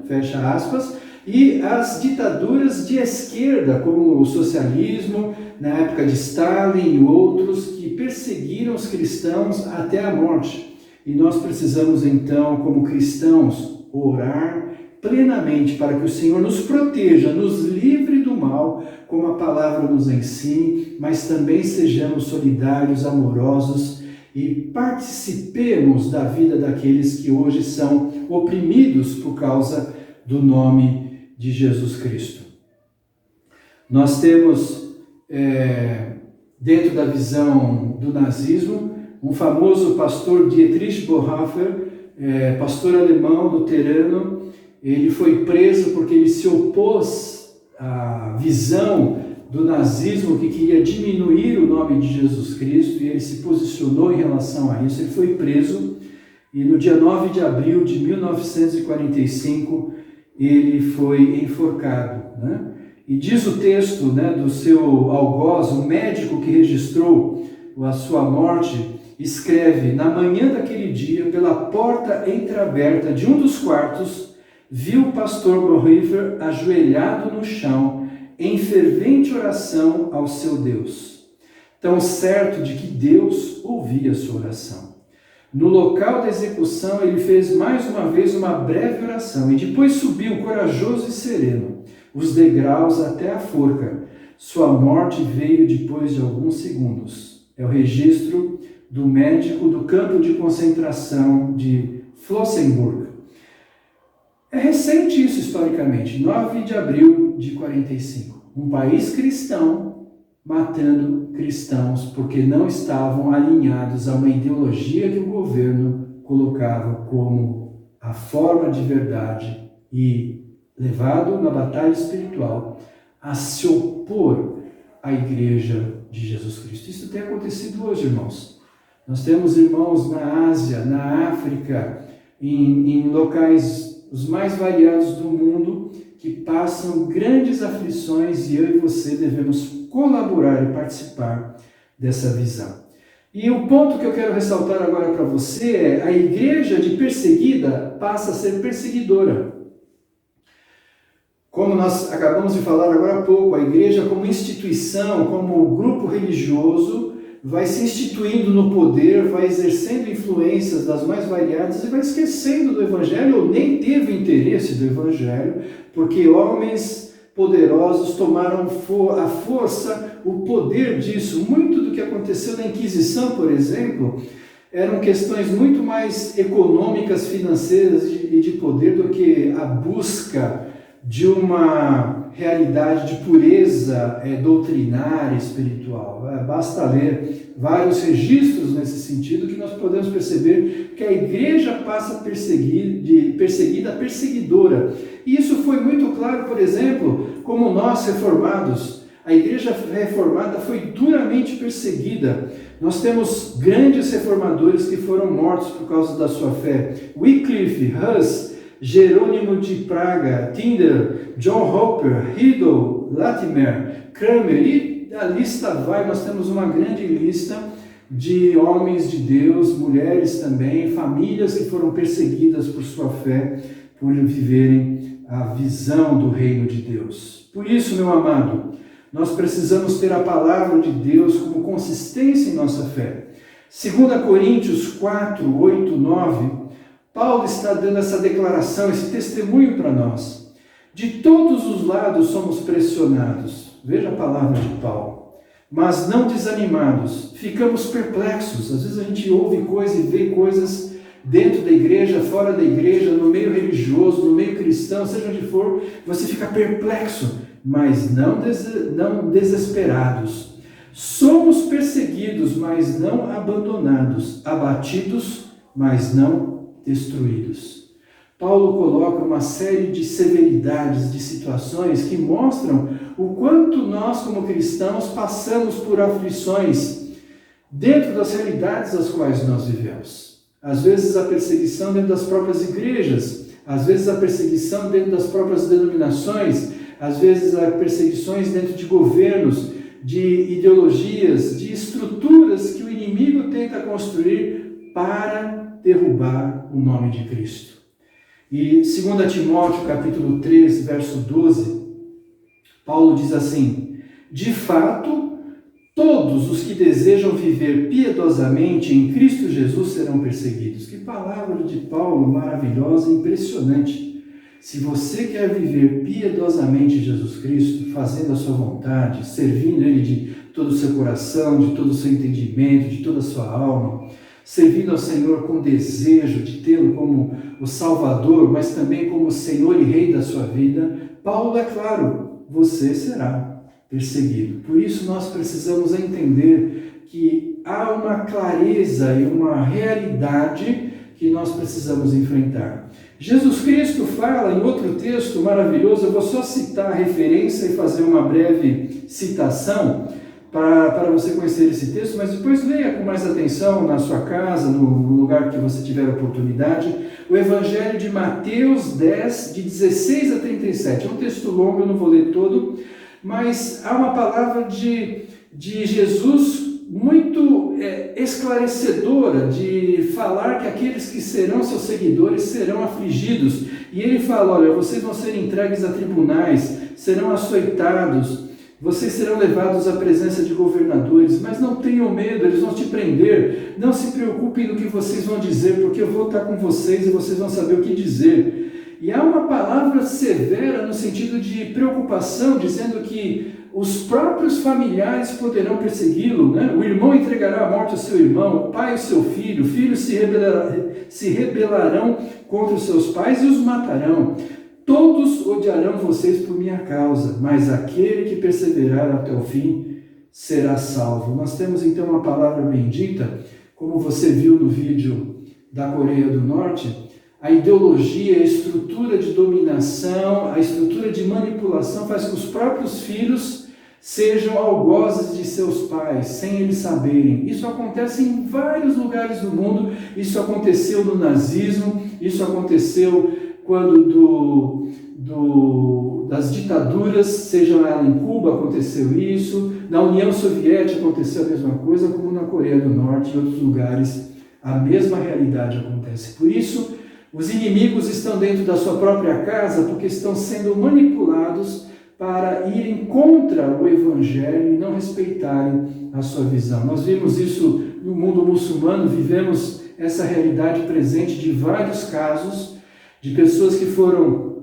fecha aspas. E as ditaduras de esquerda, como o socialismo, na época de Stalin e outros, que perseguiram os cristãos até a morte. E nós precisamos então, como cristãos, orar plenamente para que o Senhor nos proteja, nos livre do mal, como a palavra nos ensine, mas também sejamos solidários, amorosos e participemos da vida daqueles que hoje são oprimidos por causa do nome de Jesus Cristo. Nós temos, dentro da visão do nazismo, um famoso pastor, Dietrich Bonhoeffer, pastor alemão, luterano. Ele foi preso porque ele se opôs à visão do nazismo que queria diminuir o nome de Jesus Cristo, e ele se posicionou em relação a isso. Ele foi preso e no dia 9 de abril de 1945 ele foi enforcado. E diz o texto do seu algoz, o médico que registrou a sua morte, escreve: na manhã daquele dia, pela porta entreaberta de um dos quartos, viu o pastor Bonhoeffer ajoelhado no chão, em fervente oração ao seu Deus, tão certo de que Deus ouvia a sua oração. No local da execução, ele fez mais uma vez uma breve oração e depois subiu corajoso e sereno os degraus até a forca. Sua morte veio depois de alguns segundos. É o registro do médico do campo de concentração de Flossenburg. É recente isso historicamente, 9 de abril de 45. Um país cristão matando cristãos porque não estavam alinhados a uma ideologia que o governo colocava como a forma de verdade, e levado na batalha espiritual a se opor à igreja de Jesus Cristo. Isso tem acontecido hoje, irmãos. Nós temos irmãos na Ásia, na África, em locais os mais variados do mundo, que passam grandes aflições, e eu e você devemos colaborar e participar dessa visão. E o ponto que eu quero ressaltar agora para você é: a igreja de perseguida passa a ser perseguidora. Como nós acabamos de falar agora há pouco, a igreja como instituição, como grupo religioso, vai se instituindo no poder, vai exercendo influências das mais variadas e vai esquecendo do Evangelho, ou nem teve interesse do Evangelho, porque homens poderosos tomaram a força, o poder disso. Muito do que aconteceu na Inquisição, por exemplo, eram questões muito mais econômicas, financeiras e de poder do que a busca de uma realidade de pureza doutrinária, espiritual. Basta ler vários registros nesse sentido que nós podemos perceber que a igreja passa de perseguida a perseguidora. E isso foi muito claro, por exemplo, como nós reformados. a igreja reformada foi duramente perseguida. Nós temos grandes reformadores que foram mortos por causa da sua fé. Wycliffe, Hus, Jerônimo de Praga, Tyndale, John Hopper, Riddle, Latimer, Cranmer, e a lista vai. Nós temos uma grande lista de homens de Deus, mulheres também, famílias que foram perseguidas por sua fé, por viverem a visão do reino de Deus. Por isso, meu amado, nós precisamos ter a palavra de Deus como consistência em nossa fé. 2 Coríntios 4, 8, 9, Paulo está dando essa declaração, esse testemunho para nós. De todos os lados somos pressionados. Veja a palavra de Paulo. Mas não desanimados, ficamos perplexos. Às vezes a gente ouve coisas e vê coisas dentro da igreja, fora da igreja, no meio religioso, no meio cristão, seja onde for, você fica perplexo, mas não desesperados. Somos perseguidos, mas não abandonados, abatidos, mas não destruídos. Paulo coloca uma série de severidades, de situações que mostram o quanto nós, como cristãos, passamos por aflições dentro das realidades das quais nós vivemos. Às vezes a perseguição dentro das próprias igrejas, às vezes a perseguição dentro das próprias denominações, às vezes a perseguições dentro de governos, de ideologias, de estruturas que o inimigo tenta construir para derrubar o nome de Cristo. E 2 Timóteo capítulo 3, verso 12, Paulo diz assim: de fato, todos os que desejam viver piedosamente em Cristo Jesus serão perseguidos. Que palavra de Paulo maravilhosa, impressionante. Se você quer viver piedosamente em Jesus Cristo, fazendo a sua vontade, servindo Ele de todo o seu coração, de todo o seu entendimento, de toda a sua alma, servindo ao Senhor com desejo de tê-lo como o Salvador, mas também como o Senhor e Rei da sua vida, Paulo é claro, você será perseguido. Por isso nós precisamos entender que há uma clareza e uma realidade que nós precisamos enfrentar. Jesus Cristo fala em outro texto maravilhoso, eu vou só citar a referência e fazer uma breve citação para você conhecer esse texto, mas depois leia com mais atenção na sua casa, no lugar que você tiver oportunidade, o Evangelho de Mateus 10, de 16 a 37. É um texto longo, eu não vou ler todo, mas há uma palavra de Jesus muito esclarecedora, de falar que aqueles que serão seus seguidores serão afligidos. E ele fala, olha, vocês vão ser entregues a tribunais, serão açoitados, vocês serão levados à presença de governadores, mas não tenham medo, eles vão te prender. Não se preocupem no que vocês vão dizer, porque eu vou estar com vocês e vocês vão saber o que dizer. E há uma palavra severa no sentido de preocupação, dizendo que os próprios familiares poderão persegui-lo, né? O irmão entregará à morte o seu irmão, o pai o seu filho, filhos se rebelarão contra os seus pais e os matarão. Todos odiarão vocês por minha causa, mas aquele que perseverar até o fim será salvo. Nós temos então uma palavra bendita, como você viu no vídeo da Coreia do Norte, a ideologia, a estrutura de dominação, a estrutura de manipulação faz com que os próprios filhos sejam algozes de seus pais, sem eles saberem. Isso acontece em vários lugares do mundo, isso aconteceu no nazismo, isso aconteceu quando das ditaduras, seja ela em Cuba, aconteceu isso, na União Soviética aconteceu a mesma coisa, como na Coreia do Norte e outros lugares, a mesma realidade acontece. Por isso, os inimigos estão dentro da sua própria casa, porque estão sendo manipulados para irem contra o Evangelho e não respeitarem a sua visão. Nós vimos isso no mundo muçulmano, vivemos essa realidade presente de vários casos, de pessoas que foram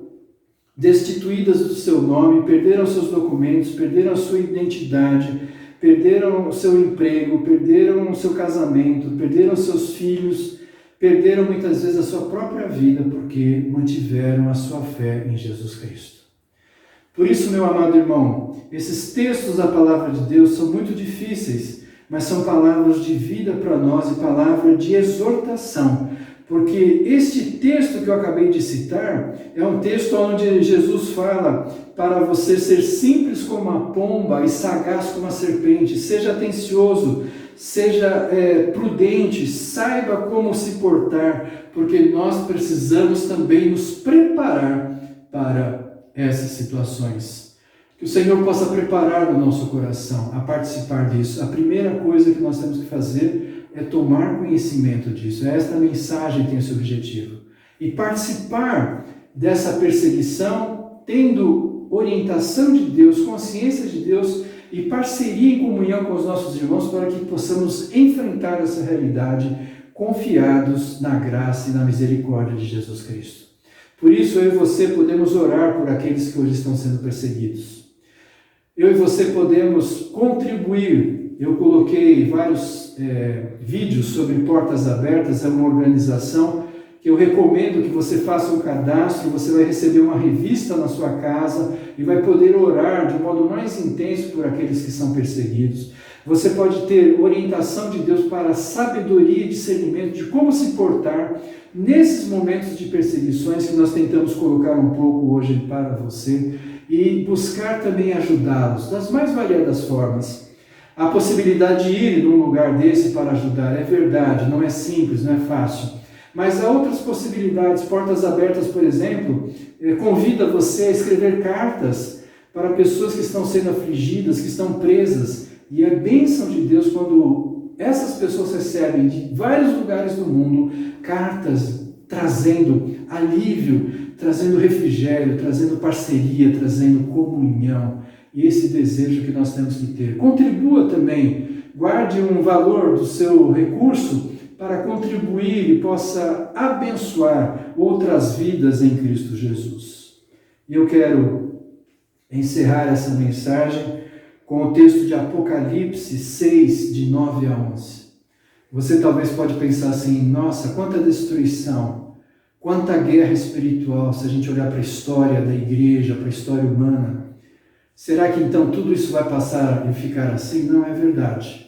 destituídas do seu nome, perderam seus documentos, perderam a sua identidade, perderam o seu emprego, perderam o seu casamento, perderam seus filhos, perderam muitas vezes a sua própria vida porque mantiveram a sua fé em Jesus Cristo. Por isso, meu amado irmão, esses textos da palavra de Deus são muito difíceis, mas são palavras de vida para nós e palavra de exortação, porque este texto que eu acabei de citar é um texto onde Jesus fala para você ser simples como a pomba e sagaz como a serpente. Seja atencioso, seja prudente, saiba como se portar, porque nós precisamos também nos preparar para essas situações. Que o Senhor possa preparar o nosso coração a participar disso. A primeira coisa que nós temos que fazer é tomar conhecimento disso. Esta mensagem tem esse objetivo. E participar dessa perseguição tendo orientação de Deus, consciência de Deus e parceria e comunhão com os nossos irmãos para que possamos enfrentar essa realidade confiados na graça e na misericórdia de Jesus Cristo. Por isso, eu e você podemos orar por aqueles que hoje estão sendo perseguidos. Eu e você podemos contribuir. Eu coloquei vários vídeos sobre Portas Abertas, é uma organização que eu recomendo que você faça um cadastro, você vai receber uma revista na sua casa e vai poder orar de modo mais intenso por aqueles que são perseguidos. Você pode ter orientação de Deus para sabedoria e discernimento de como se portar nesses momentos de perseguições que nós tentamos colocar um pouco hoje para você e buscar também ajudá-los das mais variadas formas. A possibilidade de ir num lugar desse para ajudar é verdade, não é simples, não é fácil. Mas há outras possibilidades. Portas Abertas, por exemplo, convida você a escrever cartas para pessoas que estão sendo afligidas, que estão presas. E é bênção de Deus quando essas pessoas recebem de vários lugares do mundo cartas trazendo alívio, trazendo refrigério, trazendo parceria, trazendo comunhão. E esse desejo que nós temos que ter. Contribua também, guarde um valor do seu recurso para contribuir e possa abençoar outras vidas em Cristo Jesus. E eu quero encerrar essa mensagem com o texto de Apocalipse 6, de 9 a 11. Você talvez pode pensar assim, nossa, quanta destruição, quanta guerra espiritual, se a gente olhar para a história da igreja, para a história humana. Será que então tudo isso vai passar e ficar assim? Não é verdade.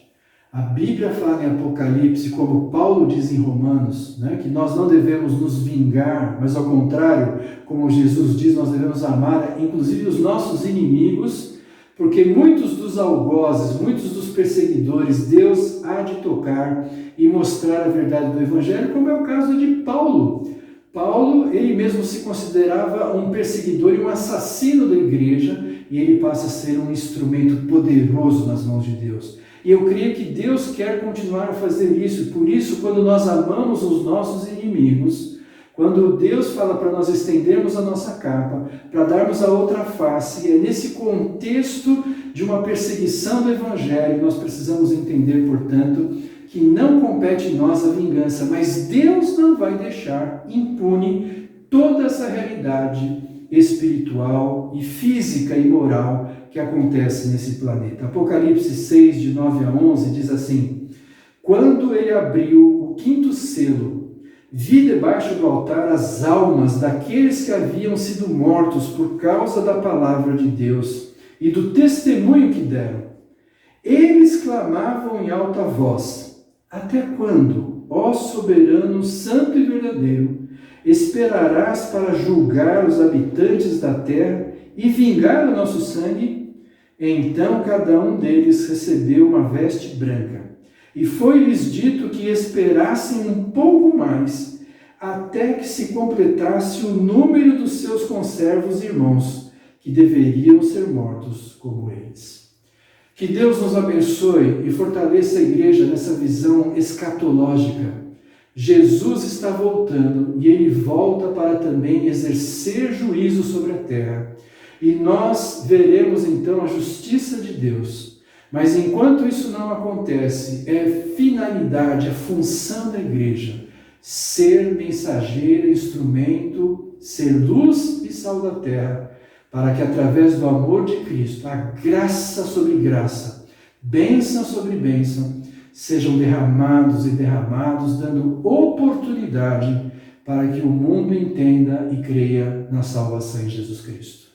A Bíblia fala em Apocalipse, como Paulo diz em Romanos, que nós não devemos nos vingar, mas ao contrário, como Jesus diz, nós devemos amar, inclusive os nossos inimigos, porque muitos dos algozes, muitos dos perseguidores, Deus há de tocar e mostrar a verdade do Evangelho, como é o caso de Paulo. Paulo, ele mesmo se considerava um perseguidor e um assassino da igreja, e ele passa a ser um instrumento poderoso nas mãos de Deus. E eu creio que Deus quer continuar a fazer isso. Por isso, quando nós amamos os nossos inimigos, quando Deus fala para nós estendermos a nossa capa, para darmos a outra face, é nesse contexto de uma perseguição do Evangelho, nós precisamos entender, portanto, que não compete em nós a vingança, mas Deus não vai deixar impune toda essa realidade espiritual e física e moral que acontece nesse planeta. Apocalipse 6, de 9 a 11, diz assim: quando ele abriu o quinto selo, vi debaixo do altar as almas daqueles que haviam sido mortos por causa da palavra de Deus e do testemunho que deram. Eles clamavam em alta voz: até quando, ó soberano, santo e verdadeiro, esperarás para julgar os habitantes da terra e vingar o nosso sangue? Então cada um deles recebeu uma veste branca, e foi-lhes dito que esperassem um pouco mais, até que se completasse o número dos seus conservos irmãos, que deveriam ser mortos como eles. Que Deus nos abençoe e fortaleça a igreja nessa visão escatológica. Jesus está voltando e ele volta para também exercer juízo sobre a terra. E nós veremos então a justiça de Deus. Mas enquanto isso não acontece, é finalidade, é função da igreja ser mensageira, instrumento, ser luz e sal da terra, para que através do amor de Cristo, a graça sobre graça, bênção sobre bênção, sejam derramados e derramados, dando oportunidade para que o mundo entenda e creia na salvação em Jesus Cristo.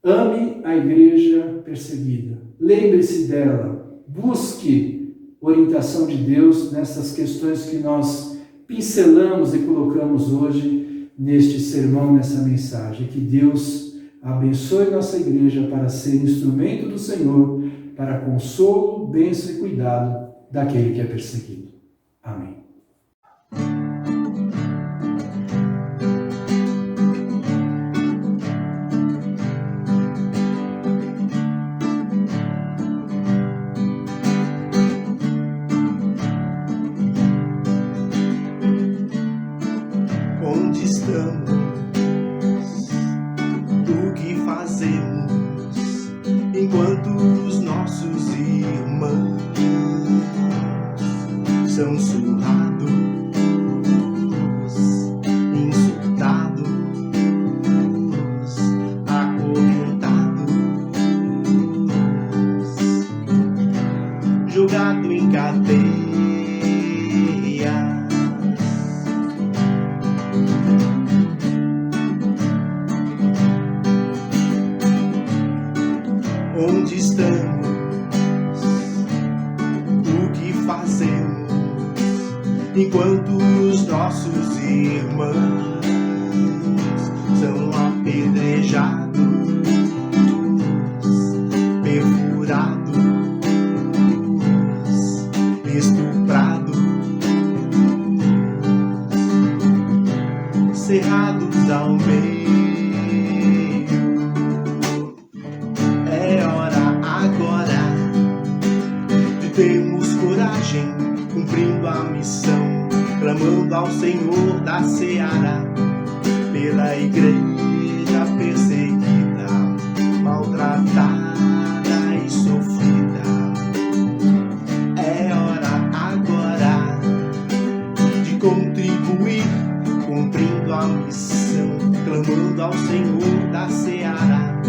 Ame a igreja perseguida, lembre-se dela, busque orientação de Deus nessas questões que nós pincelamos e colocamos hoje neste sermão, nessa mensagem. Que Deus abençoe nossa igreja para ser instrumento do Senhor, para consolo, bênção e cuidado daquele que é perseguido. Amém. Onde estamos? O que fazemos? Enquanto os nossos irmãos são surrados, insultados, acorrentados, jogados em cadeias. Onde estamos? O que fazemos? Enquanto os nossos irmãos são apedrejados, perfurados, estuprados, cerrados ao meio. Temos coragem, cumprindo a missão, clamando ao Senhor da seara, pela igreja perseguida, maltratada e sofrida. É hora agora de contribuir, cumprindo a missão, clamando ao Senhor da seara,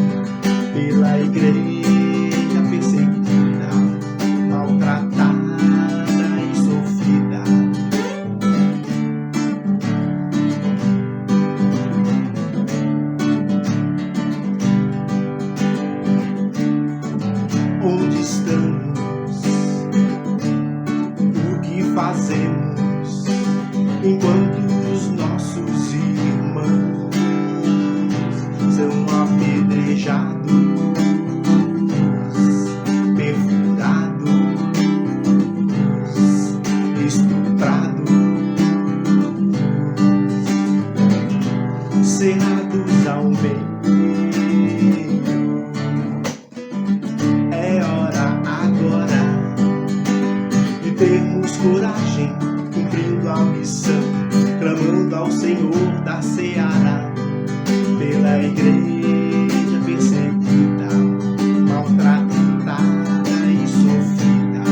pela igreja perseguida, maltratada e sofrida. Onde estamos? O que fazemos? Enquanto os nossos irmãos são apedrejados, cerrados ao meio. É hora agora de termos coragem, cumprindo a missão, clamando ao Senhor da seara, pela igreja perseguida, maltratada e sofrida.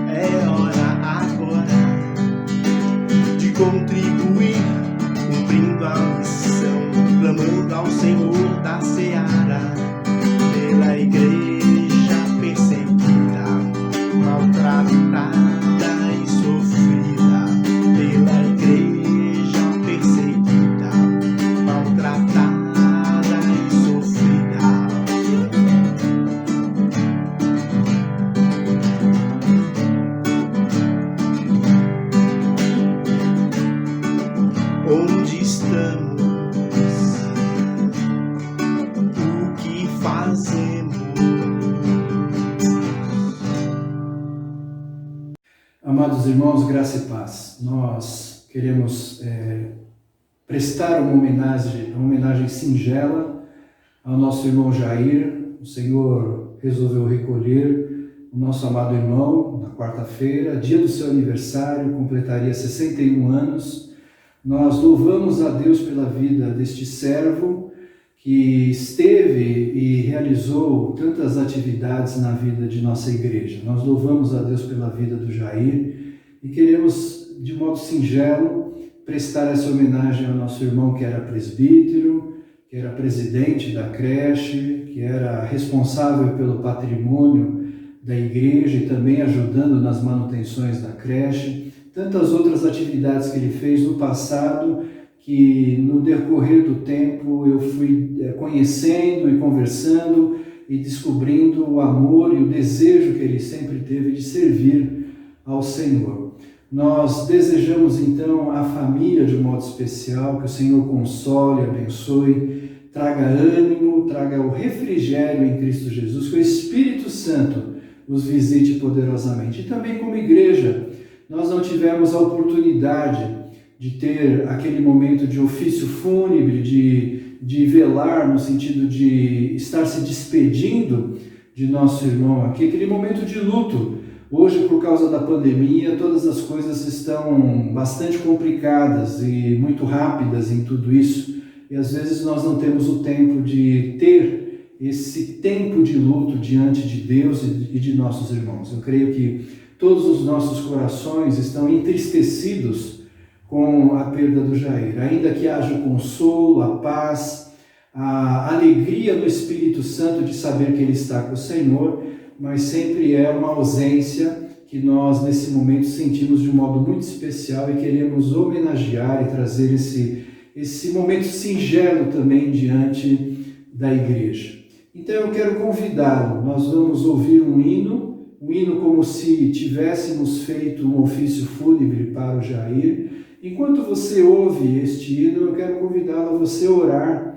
É hora agora de contribuir, cumprindo a missão, clamando ao Senhor da seara, pela igreja perseguida, maltratada e sofrida, pela igreja perseguida, maltratada e sofrida. Onde estamos? O que fazemos? Amados irmãos, graça e paz. Nós queremos prestar uma homenagem singela ao nosso irmão Jair. O Senhor resolveu recolher o nosso amado irmão na quarta-feira, dia do seu aniversário, completaria 61 anos. Nós louvamos a Deus pela vida deste servo que esteve e realizou tantas atividades na vida de nossa igreja. Nós louvamos a Deus pela vida do Jair e queremos, de modo singelo, prestar essa homenagem ao nosso irmão que era presbítero, que era presidente da creche, que era responsável pelo patrimônio da igreja e também ajudando nas manutenções da creche. Tantas outras atividades que ele fez no passado, que no decorrer do tempo eu fui conhecendo e conversando e descobrindo o amor e o desejo que ele sempre teve de servir ao Senhor. Nós desejamos então a família de um modo especial, que o Senhor console, abençoe, traga ânimo, traga o refrigério em Cristo Jesus, que o Espírito Santo os visite poderosamente. E também como igreja, nós não tivemos a oportunidade de ter aquele momento de ofício fúnebre, de velar, no sentido de estar se despedindo de nosso irmão aqui, aquele momento de luto. Hoje, por causa da pandemia, todas as coisas estão bastante complicadas e muito rápidas em tudo isso. E às vezes nós não temos o tempo de ter esse tempo de luto diante de Deus e de nossos irmãos. Eu creio que todos os nossos corações estão entristecidos com a perda do Jair. Ainda que haja o consolo, a paz, a alegria do Espírito Santo de saber que ele está com o Senhor, mas sempre é uma ausência que nós, nesse momento, sentimos de um modo muito especial e queremos homenagear e trazer esse momento singelo também diante da igreja. Então eu quero convidá-lo, nós vamos ouvir um hino como se tivéssemos feito um ofício fúnebre para o Jair. Enquanto você ouve este hino, eu quero convidá-lo a você orar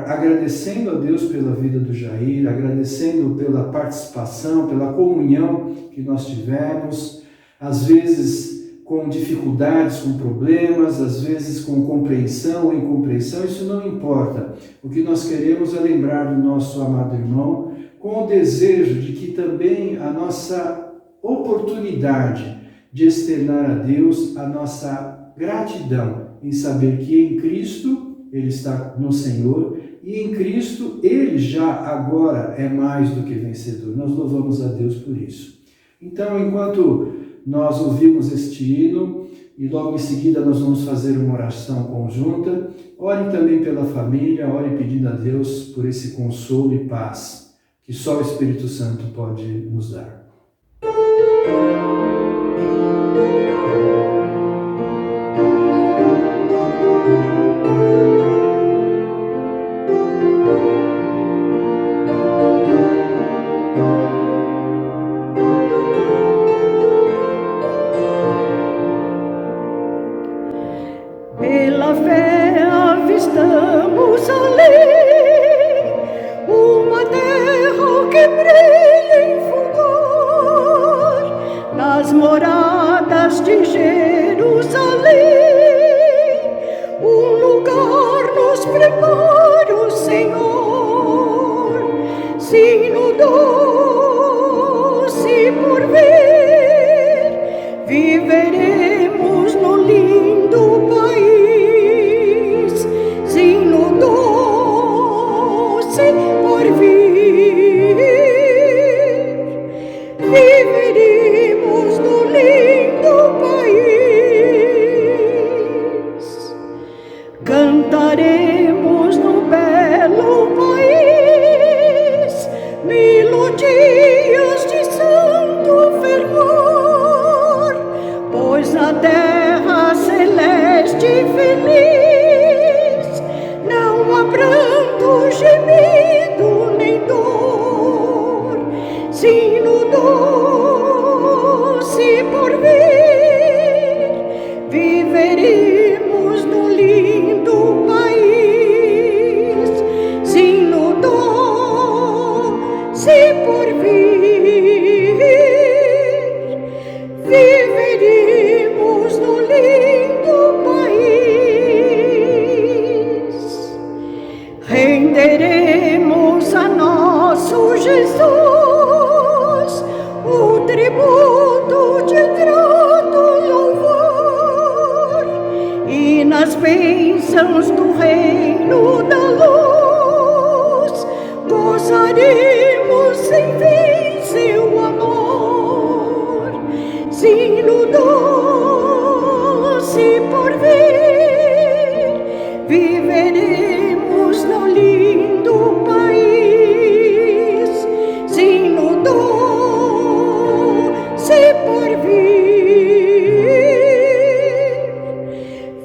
agradecendo a Deus pela vida do Jair, agradecendo pela participação, pela comunhão que nós tivemos, às vezes com dificuldades, com problemas, às vezes com compreensão ou incompreensão, isso não importa. O que nós queremos é lembrar do nosso amado irmão, com o desejo de que também a nossa oportunidade de externar a Deus a nossa gratidão em saber que em Cristo ele está no Senhor, e em Cristo ele já agora é mais do que vencedor. Nós louvamos a Deus por isso. Então, enquanto nós ouvimos este hino, e logo em seguida nós vamos fazer uma oração conjunta, ore também pela família, ore pedindo a Deus por esse consolo e paz que só o Espírito Santo pode nos dar. Pela fé avistamos ali uma terra que brilha em fulgor, nas moradas de Jerusalém, um lugar nos prepara o Senhor, sino doce por vir, viveremos no lindo país, sino doce por vir, viveremos no lindo país, cantaremos no belo país melodias de santo fervor, pois na terra celeste feliz não há pranto, gemido nem dor, sino doce por vir, viveremos no lindo país, sino doce por vir, viveremos no lindo país, renderemos a nosso Jesus o tributo de grato louvor, e nas bênçãos do reino da luz gozaremos sem fim seu amor, sino doce por vir, viveremos no lindo país, sino doce por vir,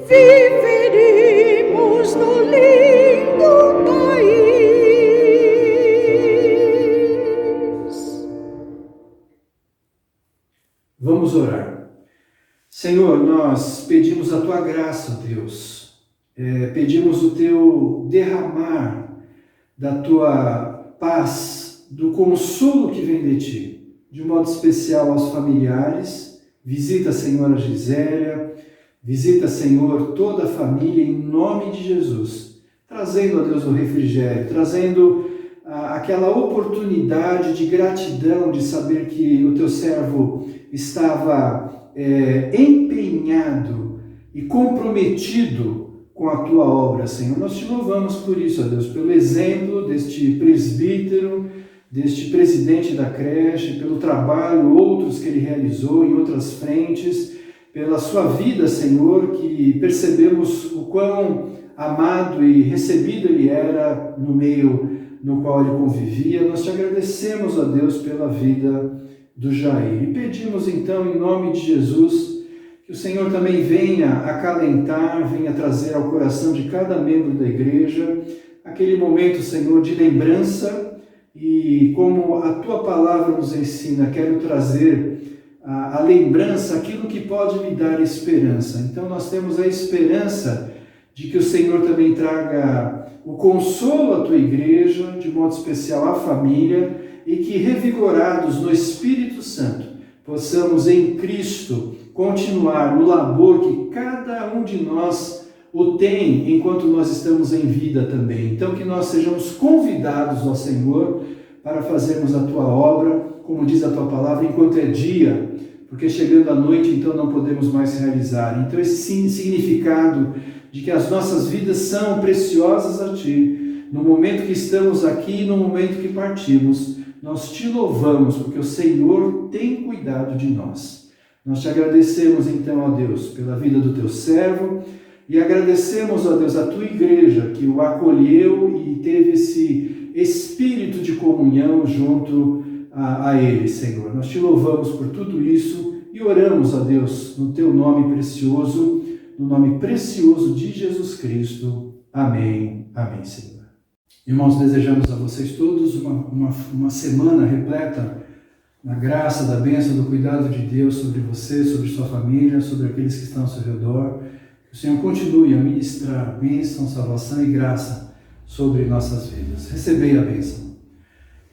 viveremos no lindo tua graça, Deus. Pedimos o teu derramar da tua paz, do consolo que vem de ti, de um modo especial aos familiares. Visita, Senhor, a Gisélia, visita, Senhor, toda a família, em nome de Jesus, trazendo a Deus o refrigério, trazendo aquela oportunidade de gratidão, de saber que o teu servo estava empenhado e comprometido com a tua obra, Senhor. Nós te louvamos por isso, ó Deus, pelo exemplo deste presbítero, deste presidente da creche, pelo trabalho, outros que ele realizou em outras frentes, pela sua vida, Senhor, que percebemos o quão amado e recebido ele era no meio no qual ele convivia. Nós te agradecemos, ó Deus, pela vida do Jair. E pedimos, então, em nome de Jesus, que o Senhor também venha acalentar, venha trazer ao coração de cada membro da igreja aquele momento, Senhor, de lembrança. E como a tua palavra nos ensina, quero trazer a lembrança, aquilo que pode me dar esperança. Então nós temos a esperança de que o Senhor também traga o consolo à tua igreja, de modo especial à família, e que, revigorados no Espírito Santo, possamos em Cristo continuar no labor que cada um de nós o tem enquanto nós estamos em vida também. Então que nós sejamos convidados, ó Senhor, para fazermos a tua obra, como diz a tua palavra, enquanto é dia, porque chegando a noite, então não podemos mais realizar. Então esse significado de que as nossas vidas são preciosas a ti, no momento que estamos aqui e no momento que partimos, nós te louvamos, porque o Senhor tem cuidado de nós. Nós te agradecemos então, ó Deus, pela vida do teu servo, e agradecemos, ó Deus, a tua igreja que o acolheu e teve esse espírito de comunhão junto a ele, Senhor. Nós te louvamos por tudo isso e oramos, ó Deus, no teu nome precioso, no nome precioso de Jesus Cristo. Amém. Amém, Senhor. Irmãos, desejamos a vocês todos uma semana repleta na graça, da bênção, do cuidado de Deus sobre você, sobre sua família, sobre aqueles que estão ao seu redor. Que o Senhor continue a ministrar bênção, salvação e graça sobre nossas vidas. Recebei a bênção.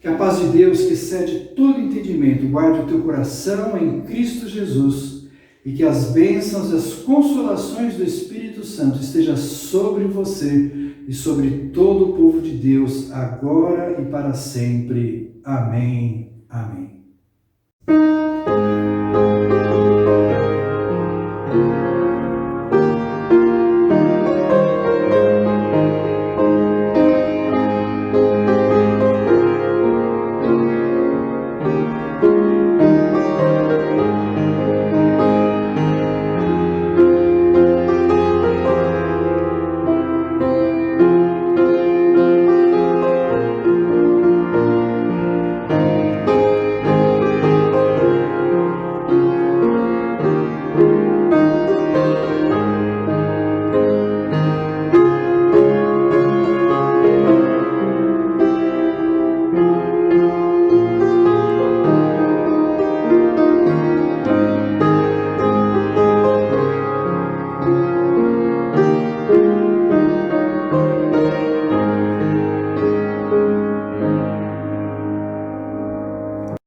Que a paz de Deus, que excede todo entendimento, guarde o teu coração em Cristo Jesus, e que as bênçãos e as consolações do Espírito Santo estejam sobre você e sobre todo o povo de Deus, agora e para sempre. Amém. Amém.